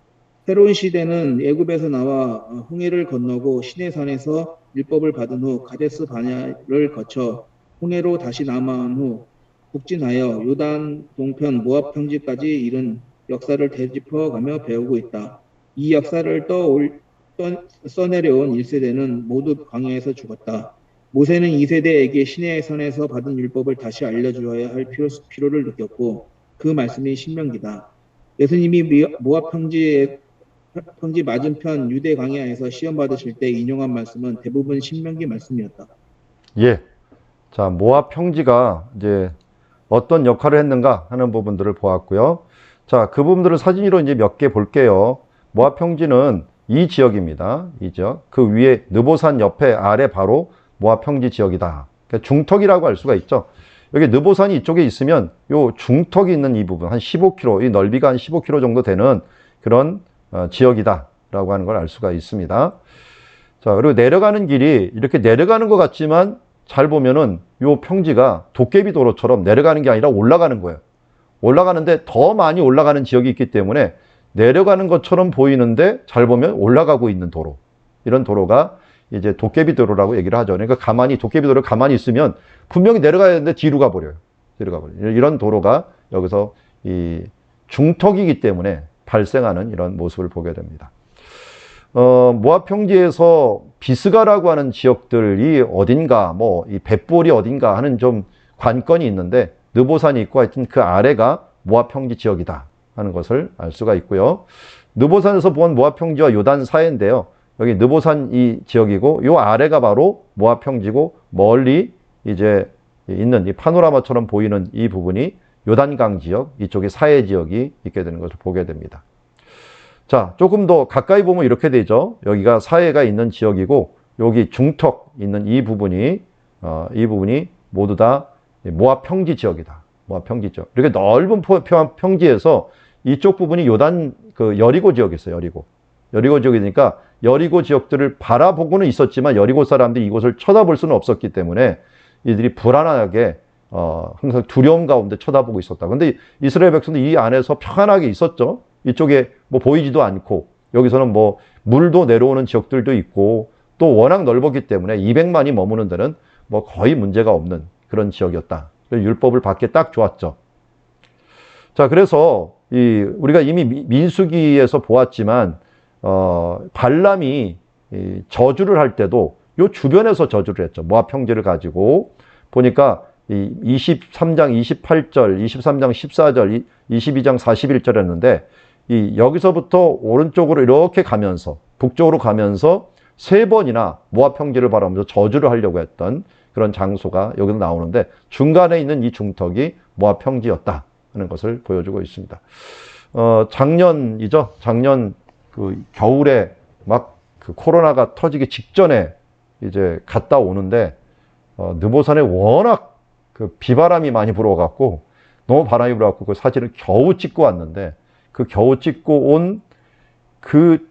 새로운 시대는 애굽에서 나와 홍해를 건너고 시내산에서 율법을 받은 후 가데스 바냐를 거쳐 홍해로 다시 남아한 후 북진하여 요단 동편 모압 평지까지 이른 역사를 되짚어가며 배우고 있다. 이 역사를 써내려온 1세대는 모두 광야에서 죽었다. 모세는 2세대에게 시내의 산에서 받은 율법을 다시 알려주어야 할 필요를 느꼈고 그 말씀이 신명기다. 예수님이 모압 평지 맞은편 유대 광야에서 시험 받으실 때 인용한 말씀은 대부분 신명기 말씀이었다. 예. 자, 모압 평지가 이제 어떤 역할을 했는가 하는 부분들을 보았고요. 자, 그 부분들을 사진으로 이제 몇 개 볼게요. 모압 평지는 이 지역입니다. 이 지역. 그 위에 느보산 옆에 아래 바로 모압 평지 지역이다. 그러니까 중턱이라고 할 수가 있죠. 여기 느보산이 이쪽에 있으면 요 중턱이 있는 이 부분 한 15km, 이 넓이가 한 15km 정도 되는 그런 지역이다라고 하는 걸 알 수가 있습니다. 자, 그리고 내려가는 길이 이렇게 내려가는 것 같지만 잘 보면은 요 평지가 도깨비 도로처럼 내려가는 게 아니라 올라가는 거예요. 올라가는데 더 많이 올라가는 지역이 있기 때문에 내려가는 것처럼 보이는데 잘 보면 올라가고 있는 도로. 이런 도로가 이제 도깨비 도로라고 얘기를 하죠. 그러니까 도깨비 도로를 가만히 있으면 분명히 내려가야 되는데 뒤로 가버려요. 이런 도로가 여기서 이 중턱이기 때문에 발생하는 이런 모습을 보게 됩니다. 모압 평지에서 비스가라고 하는 지역들이 어딘가, 이 벳볼이 어딘가 하는 좀 관건이 있는데 느보산이 있고 하여튼 그 아래가 모압 평지 지역이다 하는 것을 알 수가 있고요. 느보산에서 본 모압 평지와 요단 사이인데요. 여기 느보산 이 지역이고 요 아래가 바로 모압 평지고 멀리 이제 있는 이 파노라마처럼 보이는 이 부분이 요단강 지역, 이쪽에 사해 지역이 있게 되는 것을 보게 됩니다. 자, 조금 더 가까이 보면 이렇게 되죠. 여기가 사해가 있는 지역이고 여기 중턱 있는 이 부분이 모두 다 모압 평지 지역이다. 모압 평지 지역. 이렇게 넓은 평지에서 이쪽 부분이 요단 그 여리고 지역이 있어요. 여리고 지역이니까 여리고 지역들을 바라보고는 있었지만 여리고 사람들이 이곳을 쳐다볼 수는 없었기 때문에 이들이 불안하게 항상 두려움 가운데 쳐다보고 있었다. 근데 이스라엘 백성도 이 안에서 평안하게 있었죠. 이쪽에 뭐 보이지도 않고 여기서는 뭐 물도 내려오는 지역들도 있고 또 워낙 넓었기 때문에 200만이 머무는 데는 뭐 거의 문제가 없는 그런 지역이었다. 율법을 받기에 딱 좋았죠. 자, 그래서 우리가 이미 민수기에서 보았지만 발람이 저주를 할 때도 요 주변에서 저주를 했죠. 모압 평지를 가지고 보니까 23장 28절, 23장 14절, 22장 41절이었는데 여기서부터 오른쪽으로 이렇게 가면서 북쪽으로 가면서 3번이나 모압 평지를 바라보면서 저주를 하려고 했던 그런 장소가 여기서 나오는데 중간에 있는 이 중턱이 모압 평지였다 하는 것을 보여주고 있습니다. 작년이죠. 작년 그 겨울에 막 그 코로나가 터지기 직전에 이제 갔다 오는데 느보산에 워낙 그 비바람이 많이 불어갖고 너무 바람이 불어갖고 그 사진을 겨우 찍고 왔는데 그 겨우 찍고 온 그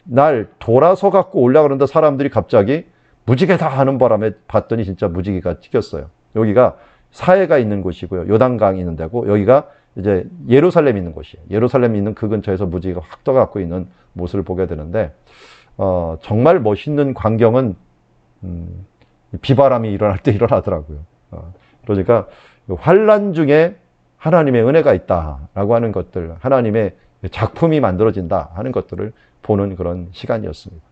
날 돌아서 갖고 올라가는데 사람들이 갑자기 무지개다 하는 바람에 봤더니 진짜 무지개가 찍혔어요. 여기가 사해가 있는 곳이고요. 요단강이 있는 데고 여기가 이제 예루살렘이 있는 곳이에요. 예루살렘이 있는 그 근처에서 무지개가 확 떠갖고 있는 모습을 보게 되는데 정말 멋있는 광경은 비바람이 일어날 때 일어나더라고요. 그러니까 환란 중에 하나님의 은혜가 있다라고 하는 것들, 하나님의 작품이 만들어진다 하는 것들을 보는 그런 시간이었습니다.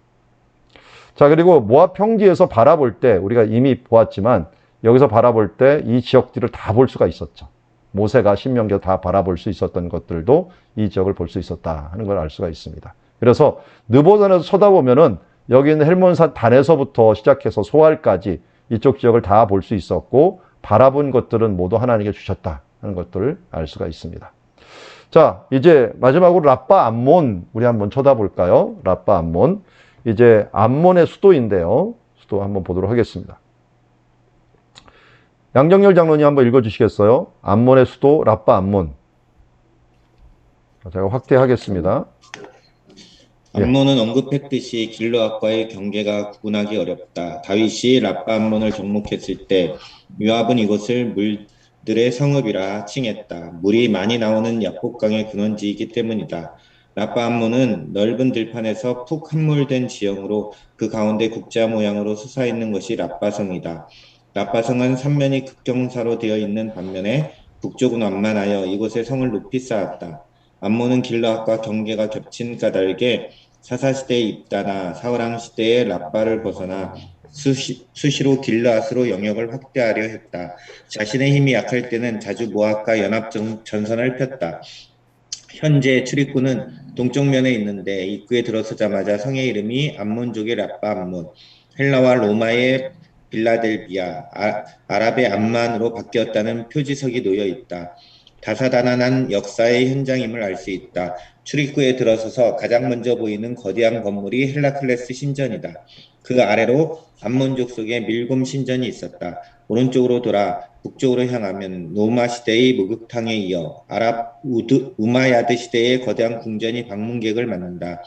자, 그리고 모압 평지에서 바라볼 때 우리가 이미 보았지만 여기서 바라볼 때 이 지역들을 다 볼 수가 있었죠. 모세가 신명기에 다 바라볼 수 있었던 것들도 이 지역을 볼 수 있었다 하는 걸 알 수가 있습니다. 그래서 느보산에서 쳐다보면은 여기 있는 헬몬산 단에서부터 시작해서 소알까지 이쪽 지역을 다 볼 수 있었고 바라본 것들은 모두 하나님께 주셨다 하는 것들을 알 수가 있습니다. 자, 이제 마지막으로 랍바 암몬 우리 한번 쳐다볼까요? 랍바 암몬. 이제 암몬의 수도인데요. 수도 한번 보도록 하겠습니다. 양정열 장로님 한번 읽어주시겠어요? 암몬의 수도 랍바 암몬. 제가 확대하겠습니다. 암몬은 언급했듯이 길르앗과의 경계가 구분하기 어렵다. 다윗이 랍바 암몬을 정복했을 때 요압은 이곳을 물들의 성읍이라 칭했다. 물이 많이 나오는 야복강의 근원지이기 때문이다. 랍바 암몬은 넓은 들판에서 푹 함몰된 지형으로 그 가운데 국자 모양으로 솟아있는 것이 랍바성이다. 랍바성은 삼면이 극경사로 되어 있는 반면에 북쪽은 완만하여 이곳에 성을 높이 쌓았다. 암몬은 길르앗과 경계가 겹친 까닭에 사사시대에 입다나 사울왕시대에 랍바를 벗어나 수시로 길르앗으로 영역을 확대하려 했다. 자신의 힘이 약할 때는 자주 모압과 연합 전선을 폈다. 현재 출입구는 동쪽면에 있는데 입구에 들어서자마자 성의 이름이 암몬족의 랍바 암몬, 헬라와 로마의 빌라델비아, 아랍의 암만으로 바뀌었다는 표지석이 놓여 있다. 다사다난한 역사의 현장임을 알 수 있다. 출입구에 들어서서 가장 먼저 보이는 거대한 건물이 헬라클레스 신전이다. 그 아래로 암몬족 속에 밀곰 신전이 있었다. 오른쪽으로 돌아 북쪽으로 향하면 로마 시대의 목욕탕에 이어 아랍 우마야드 시대의 거대한 궁전이 방문객을 맞는다.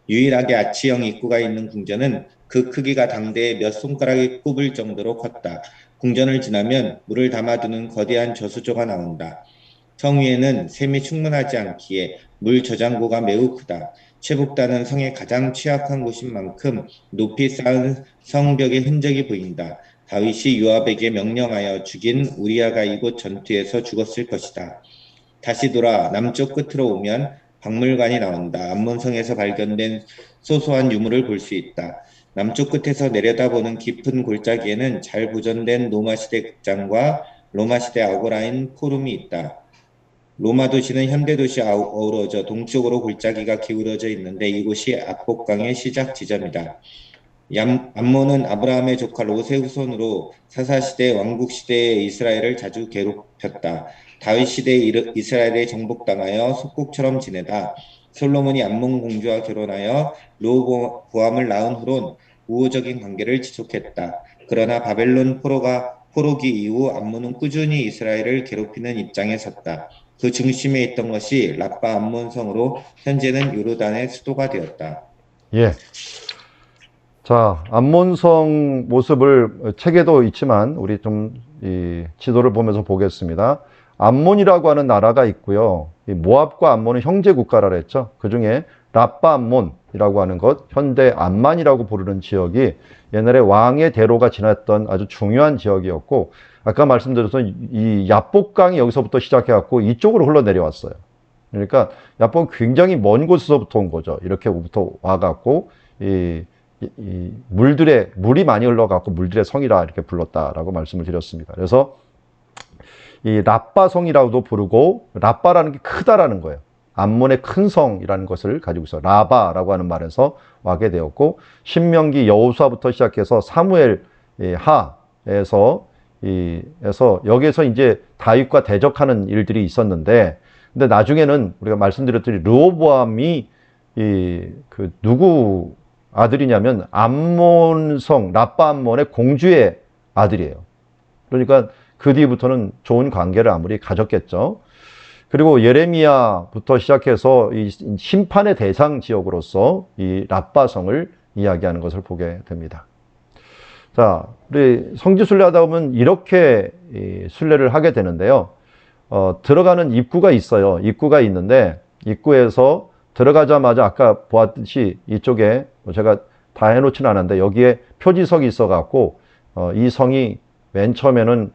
유일하게 아치형 입구가 있는 궁전은 그 크기가 당대에 몇 손가락에 꼽을 정도로 컸다. 궁전을 지나면 물을 담아두는 거대한 저수조가 나온다. 성 위에는 샘이 충분하지 않기에 물 저장고가 매우 크다. 최북단은 성의 가장 취약한 곳인 만큼 높이 쌓은 성벽의 흔적이 보인다. 다윗이 요압에게 명령하여 죽인 우리아가 이곳 전투에서 죽었을 것이다. 다시 돌아 남쪽 끝으로 오면 박물관이 나온다. 암몬성에서 발견된 소소한 유물을 볼 수 있다. 남쪽 끝에서 내려다보는 깊은 골짜기에는 잘 보존된 로마시대 극장과 로마시대 아고라인 포rum이 있다. 로마 도시는 현대 도시와 어우러져 동쪽으로 골짜기가 기울어져 있는데 이곳이 압곡강의 시작 지점이다. 암몬은 아브라함의 조카 롯의 후손으로 사사시대 왕국시대의 이스라엘을 자주 괴롭혔다. 다윗시대의 이스라엘에 정복당하여 속국처럼 지내다 솔로몬이 암몬 공주와 결혼하여 르호보암을 낳은 후론 우호적인 관계를 지속했다. 그러나 바벨론 포로기 이후 암몬은 꾸준히 이스라엘을 괴롭히는 입장에 섰다. 그 중심에 있던 것이 라빠 암몬성으로 현재는 요르단의 수도가 되었다. 예. 자, 암몬성 모습을 책에도 있지만 우리 좀 이 지도를 보면서 보겠습니다. 암몬이라고 하는 나라가 있고요. 이 모압과 암몬은 형제 국가라 그랬죠. 그 중에 라빠 암몬이라고 하는 것, 현대 암만이라고 부르는 지역이 옛날에 왕의 대로가 지났던 아주 중요한 지역이었고, 아까 말씀드렸던 이 야복강이 여기서부터 시작해갖고 이쪽으로 흘러내려왔어요. 그러니까 야복은 굉장히 먼 곳에서부터 온 거죠. 이렇게부터 와갖고 물이 많이 흘러갖고 물들의 성이라 이렇게 불렀다라고 말씀을 드렸습니다. 그래서 이 라빠성이라고도 부르고, 라빠라는 게 크다라는 거예요. 암몬의 큰 성이라는 것을 가지고 있어 라바라고 하는 말에서 와게 되었고, 신명기 여호수아부터 시작해서 사무엘 하에서 여기에서 이제 다윗과 대적하는 일들이 있었는데, 근데 나중에는 우리가 말씀드렸더니 르호보암이 누구 아들이냐면 암몬성 라빠 암몬의 공주의 아들이에요. 그러니까 그 뒤부터는 좋은 관계를 아무리 가졌겠죠. 그리고 예레미야부터 시작해서 이 심판의 대상 지역으로서 이 라빠성을 이야기하는 것을 보게 됩니다. 자, 우리 성지순례 하다 보면 이렇게 순례를 하게 되는데요. 들어가는 입구가 있어요. 입구가 있는데 입구에서 들어가자마자 아까 보았듯이 이쪽에 제가 다 해놓지는 않았는데 여기에 표지석이 있어갖고 이 성이 맨 처음에는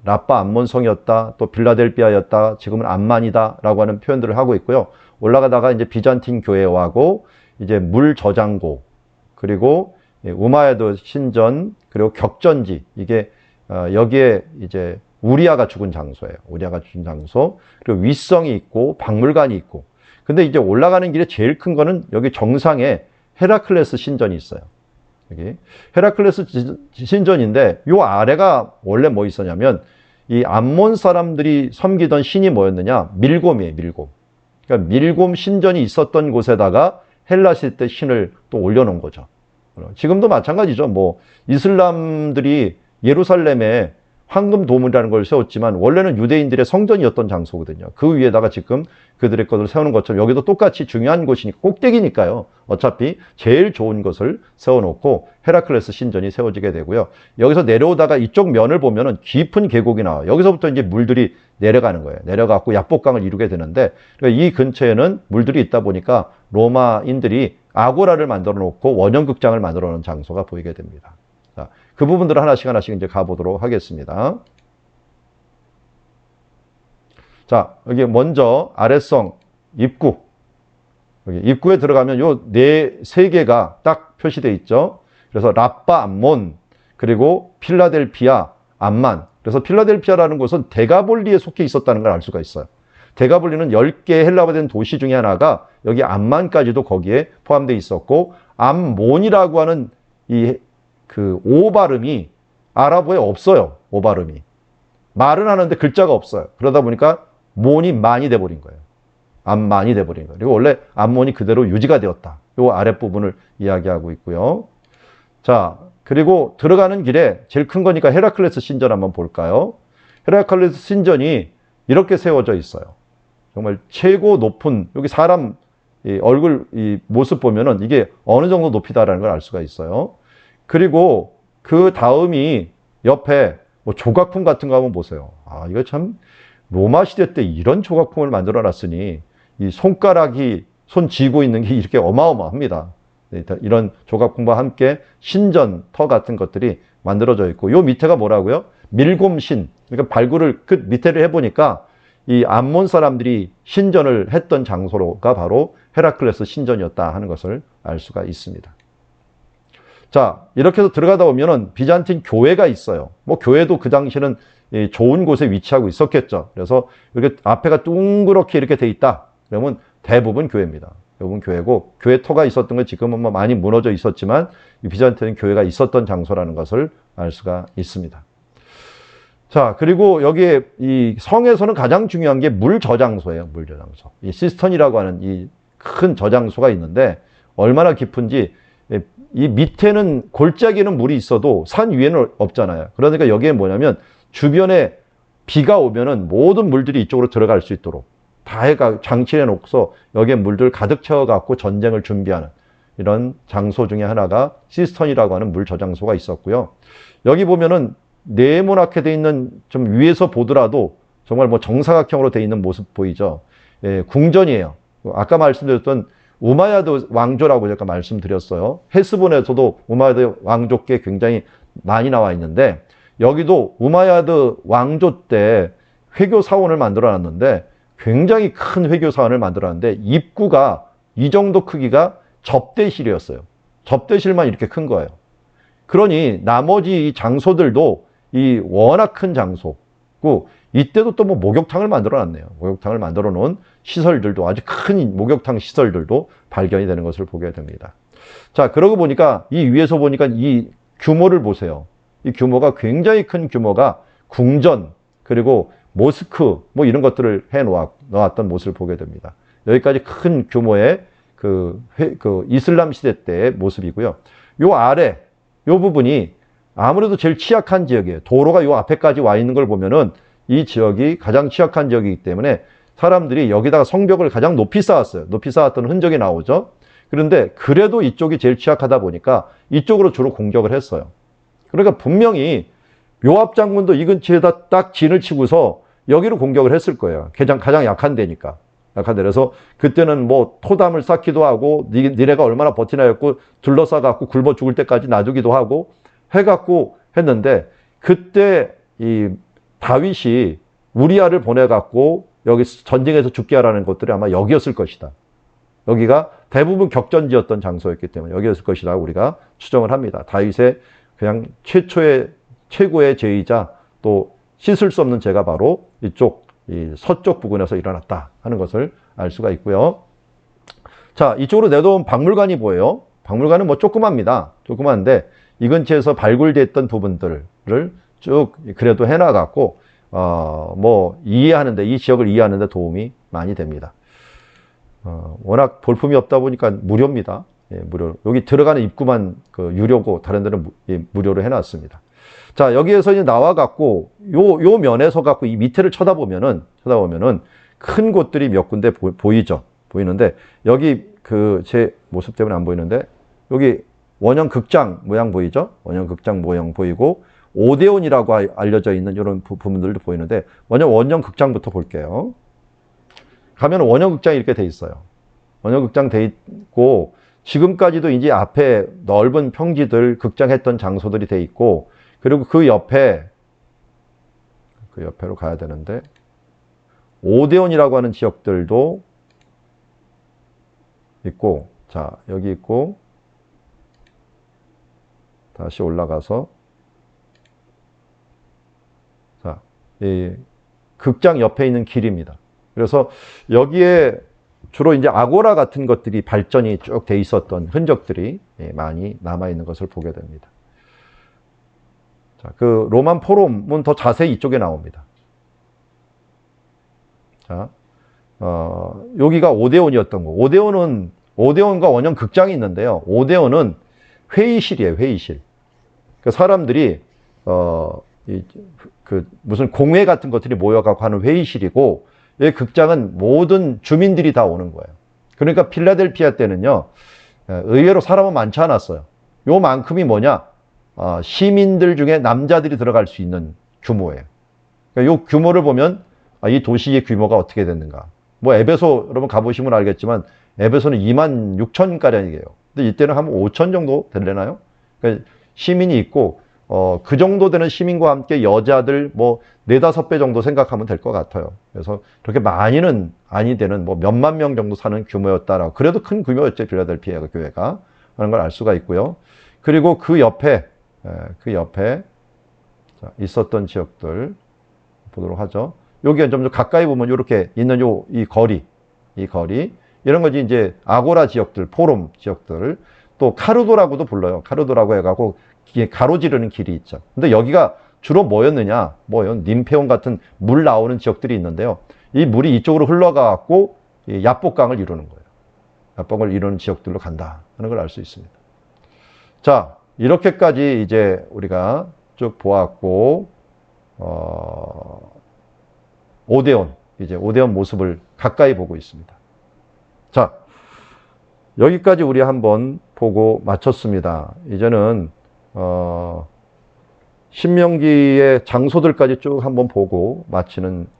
라빠 암몬성이었다, 또 빌라델비아였다, 지금은 암만이다 라고 하는 표현들을 하고 있고요. 올라가다가 이제 비잔틴 교회하고 이제 물 저장고, 그리고 우마야드 신전, 그리고 격전지, 이게 여기에 이제 우리아가 죽은 장소예요. 우리아가 죽은 장소. 그리고 윗성이 있고 박물관이 있고. 근데 이제 올라가는 길에 제일 큰 거는 여기 정상에 헤라클레스 신전이 있어요. 여기 헤라클레스 신전인데 요 아래가 원래 뭐 있었냐면 이 암몬 사람들이 섬기던 신이 뭐였느냐? 밀곰이에요, 밀곰. 그러니까 밀곰 신전이 있었던 곳에다가 헬라 시대 신을 또 올려놓은 거죠. 지금도 마찬가지죠. 뭐 이슬람들이 예루살렘에 황금 도문이라는 걸 세웠지만 원래는 유대인들의 성전이었던 장소거든요. 그 위에다가 지금 그들의 것을 세우는 것처럼 여기도 똑같이 중요한 곳이니까, 꼭대기니까요. 어차피 제일 좋은 것을 세워놓고 헤라클레스 신전이 세워지게 되고요. 여기서 내려오다가 이쪽 면을 보면은 깊은 계곡이 나와요. 여기서부터 이제 물들이 내려가는 거예요. 내려가고 야복강을 이루게 되는데, 그러니까 이 근처에는 물들이 있다 보니까 로마인들이 아고라를 만들어 놓고 원형극장을 만들어 놓은 장소가 보이게 됩니다. 자, 그 부분들을 하나씩 이제 가보도록 하겠습니다. 자, 여기 먼저 아랫성 입구. 여기 입구에 들어가면 요 세 개가 딱 표시되어 있죠. 그래서 라빠 암몬, 그리고 필라델피아 암만. 그래서 필라델피아라는 곳은 데가볼리에 속해 있었다는 걸 알 수가 있어요. 데가볼리는 10개의 헬라어된 도시 중에 하나가 여기 암만까지도 거기에 포함되어 있었고, 암몬이라고 하는 오 발음이 아랍어에 없어요. 오 발음이. 말은 하는데 글자가 없어요. 그러다 보니까 몬이 만이 돼버린 거예요. 암만이 돼버린 거예요. 그리고 원래 암몬이 그대로 유지가 되었다. 요 아랫부분을 이야기하고 있고요. 자, 그리고 들어가는 길에 제일 큰 거니까 헤라클레스 신전 한번 볼까요? 헤라클레스 신전이 이렇게 세워져 있어요. 정말 최고 높은, 여기 사람 얼굴 모습 보면은 이게 어느 정도 높이다라는 걸 알 수가 있어요. 그리고 그 다음이 옆에 뭐 조각품 같은 거 한번 보세요. 아, 이거 참 로마 시대 때 이런 조각품을 만들어 놨으니 이 손가락이 손 쥐고 있는 게 이렇게 어마어마합니다. 이런 조각품과 함께 신전터 같은 것들이 만들어져 있고, 요 밑에가 뭐라고요? 밀곰신. 그러니까 발굴을 그 밑에를 해보니까 이 암몬 사람들이 신전을 했던 장소가 바로 헤라클레스 신전이었다 하는 것을 알 수가 있습니다. 자, 이렇게 해서 들어가다 보면은 비잔틴 교회가 있어요. 뭐 교회도 그 당시에는 좋은 곳에 위치하고 있었겠죠. 그래서 이렇게 앞에가 둥그렇게 이렇게 돼 있다. 그러면 대부분 교회입니다. 대부분 교회고, 교회 터가 있었던 건 지금은 뭐 많이 무너져 있었지만 이 비잔티는 교회가 있었던 장소라는 것을 알 수가 있습니다. 자, 그리고 여기에 이 성에서는 가장 중요한 게 물 저장소예요. 물 저장소. 이 시스턴이라고 하는 이 큰 저장소가 있는데 얼마나 깊은지, 이 밑에는 골짜기는 물이 있어도 산 위에는 없잖아요. 그러니까 여기에 뭐냐면 주변에 비가 오면은 모든 물들이 이쪽으로 들어갈 수 있도록 다 해가 장치해 놓고서 여기에 물들 가득 채워 갖고 전쟁을 준비하는 이런 장소 중에 하나가 시스턴이라고 하는 물 저장소가 있었고요. 여기 보면은 네모나게 돼 있는, 좀 위에서 보더라도 정말 뭐 정사각형으로 돼 있는 모습 보이죠. 예, 궁전이에요. 아까 말씀드렸던 우마야드 왕조라고 제가 말씀드렸어요. 헤스본에서도 우마야드 왕조께 굉장히 많이 나와 있는데, 여기도 우마야드 왕조 때 회교 사원을 만들어 놨는데, 굉장히 큰 회교 사원을 만들어 놨는데 입구가 이 정도 크기가 접대실이었어요. 접대실만 이렇게 큰 거예요. 그러니 나머지 이 장소들도 이 워낙 큰 장소고, 이때도 또 뭐 목욕탕을 만들어 놨네요. 목욕탕을 만들어 놓은 시설들도, 아주 큰 목욕탕 시설들도 발견이 되는 것을 보게 됩니다. 자, 그러고 보니까 이 위에서 보니까 이 규모를 보세요. 이 규모가 굉장히 큰 규모가 궁전, 그리고 모스크 뭐 이런 것들을 해 놓았던 모습을 보게 됩니다. 여기까지 큰 규모의 그 이슬람 시대 때의 모습이고요. 요 아래 요 부분이 아무래도 제일 취약한 지역이에요. 도로가 요 앞에까지 와 있는 걸 보면은 이 지역이 가장 취약한 지역이기 때문에 사람들이 여기다가 성벽을 가장 높이 쌓았어요. 높이 쌓았던 흔적이 나오죠. 그런데 그래도 이쪽이 제일 취약하다 보니까 이쪽으로 주로 공격을 했어요. 그러니까 분명히 요압 장군도 이 근처에다 딱 진을 치고서 여기로 공격을 했을 거예요. 가장 약한 데니까. 약한 데. 그래서 그때는 뭐 토담을 쌓기도 하고, 니네가 얼마나 버티나 했고, 둘러싸갖고 굶어 죽을 때까지 놔두기도 하고 해갖고 했는데, 그때 이 다윗이 우리아를 보내갖고 여기 전쟁에서 죽게 하라는 것들이 아마 여기였을 것이다. 여기가 대부분 격전지였던 장소였기 때문에 여기였을 것이라고 우리가 추정을 합니다. 다윗의 그냥 최고의 죄이자 또 씻을 수 없는 죄가 바로 이쪽 이 서쪽 부근에서 일어났다 하는 것을 알 수가 있고요. 자, 이쪽으로 내려온 박물관이 보여요. 박물관은 뭐 조그맣니다. 조그만데 이 근처에서 발굴됐던 부분들을 쭉 그래도 해놔갖고 뭐 이해하는데, 이 지역을 이해하는데 도움이 많이 됩니다. 워낙 볼품이 없다 보니까 무료입니다. 예, 무료. 여기 들어가는 입구만 그 유료고 다른 데는 무료로 해놨습니다. 자, 여기에서 이제 나와갖고 요 면에서 갖고 이 밑에를 쳐다보면은 큰 곳들이 몇 군데 보이죠. 보이는데 여기 그 제 모습 때문에 안 보이는데 여기 원형 극장 모양 보이죠? 원형 극장 모양 보이고 오데온이라고 알려져 있는 이런 부분들도 보이는데 원형 극장부터 볼게요. 가면 원형 극장이 이렇게 돼 있어요. 원형 극장 돼 있고 지금까지도 이제 앞에 넓은 평지들 극장했던 장소들이 돼 있고, 그리고 그 옆에로 가야 되는데 오데온이라고 하는 지역들도 있고, 자, 여기 있고, 다시 올라가서, 자, 이 극장 옆에 있는 길입니다. 그래서 여기에 주로 이제 아고라 같은 것들이 발전이 쭉 돼 있었던 흔적들이 많이 남아있는 것을 보게 됩니다. 자, 그 로만 포럼은 더 자세히 이쪽에 나옵니다. 자, 여기가 오데온이었던 거. 오데온과 원형 극장이 있는데요. 오데온은 회의실이에요, 회의실. 그 사람들이, 무슨 공회 같은 것들이 모여갖고 하는 회의실이고, 이 극장은 모든 주민들이 다 오는 거예요. 그러니까 필라델피아 때는요, 의외로 사람은 많지 않았어요. 요만큼이 뭐냐? 시민들 중에 남자들이 들어갈 수 있는 규모예요. 그러니까 요 규모를 보면, 이 도시의 규모가 어떻게 됐는가. 뭐 에베소 여러분 가보시면 알겠지만 에베소는 26,000가량이에요. 근데 이때는 한 5,000 정도 되려나요? 그러니까 시민이 있고 그 정도 되는 시민과 함께 여자들 뭐 4-5배 정도 생각하면 될 것 같아요. 그래서 그렇게 많이는 아니 되는 뭐 몇만 명 정도 사는 규모였다라고. 그래도 큰 규모였죠, 필라델피아 교회가 하는 걸 알 수가 있고요. 그리고 그 옆에 있었던 지역들, 보도록 하죠. 여기에 좀 더 가까이 보면 이렇게 있는 이 거리, 이런 거지 이제 아고라 지역들, 포럼 지역들, 또 카르도라고도 불러요. 카르도라고 해가지고 가로지르는 길이 있죠. 근데 여기가 주로 뭐였느냐? 님페온 같은 물 나오는 지역들이 있는데요. 이 물이 이쪽으로 흘러가갖고 야복강을 이루는 거예요. 야복을 이루는 지역들로 간다 하는 걸 알 수 있습니다. 자, 이렇게까지 이제 우리가 쭉 보았고, 오데온, 이제 오데온 모습을 가까이 보고 있습니다. 자, 여기까지 우리 한번 보고 마쳤습니다. 이제는, 신명기의 장소들까지 쭉 한번 보고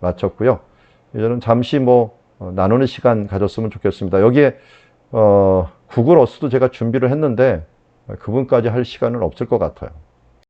마쳤고요. 이제는 잠시 나누는 시간 가졌으면 좋겠습니다. 여기에, 구글 어스도 제가 준비를 했는데, 그분까지 할 시간은 없을 것 같아요.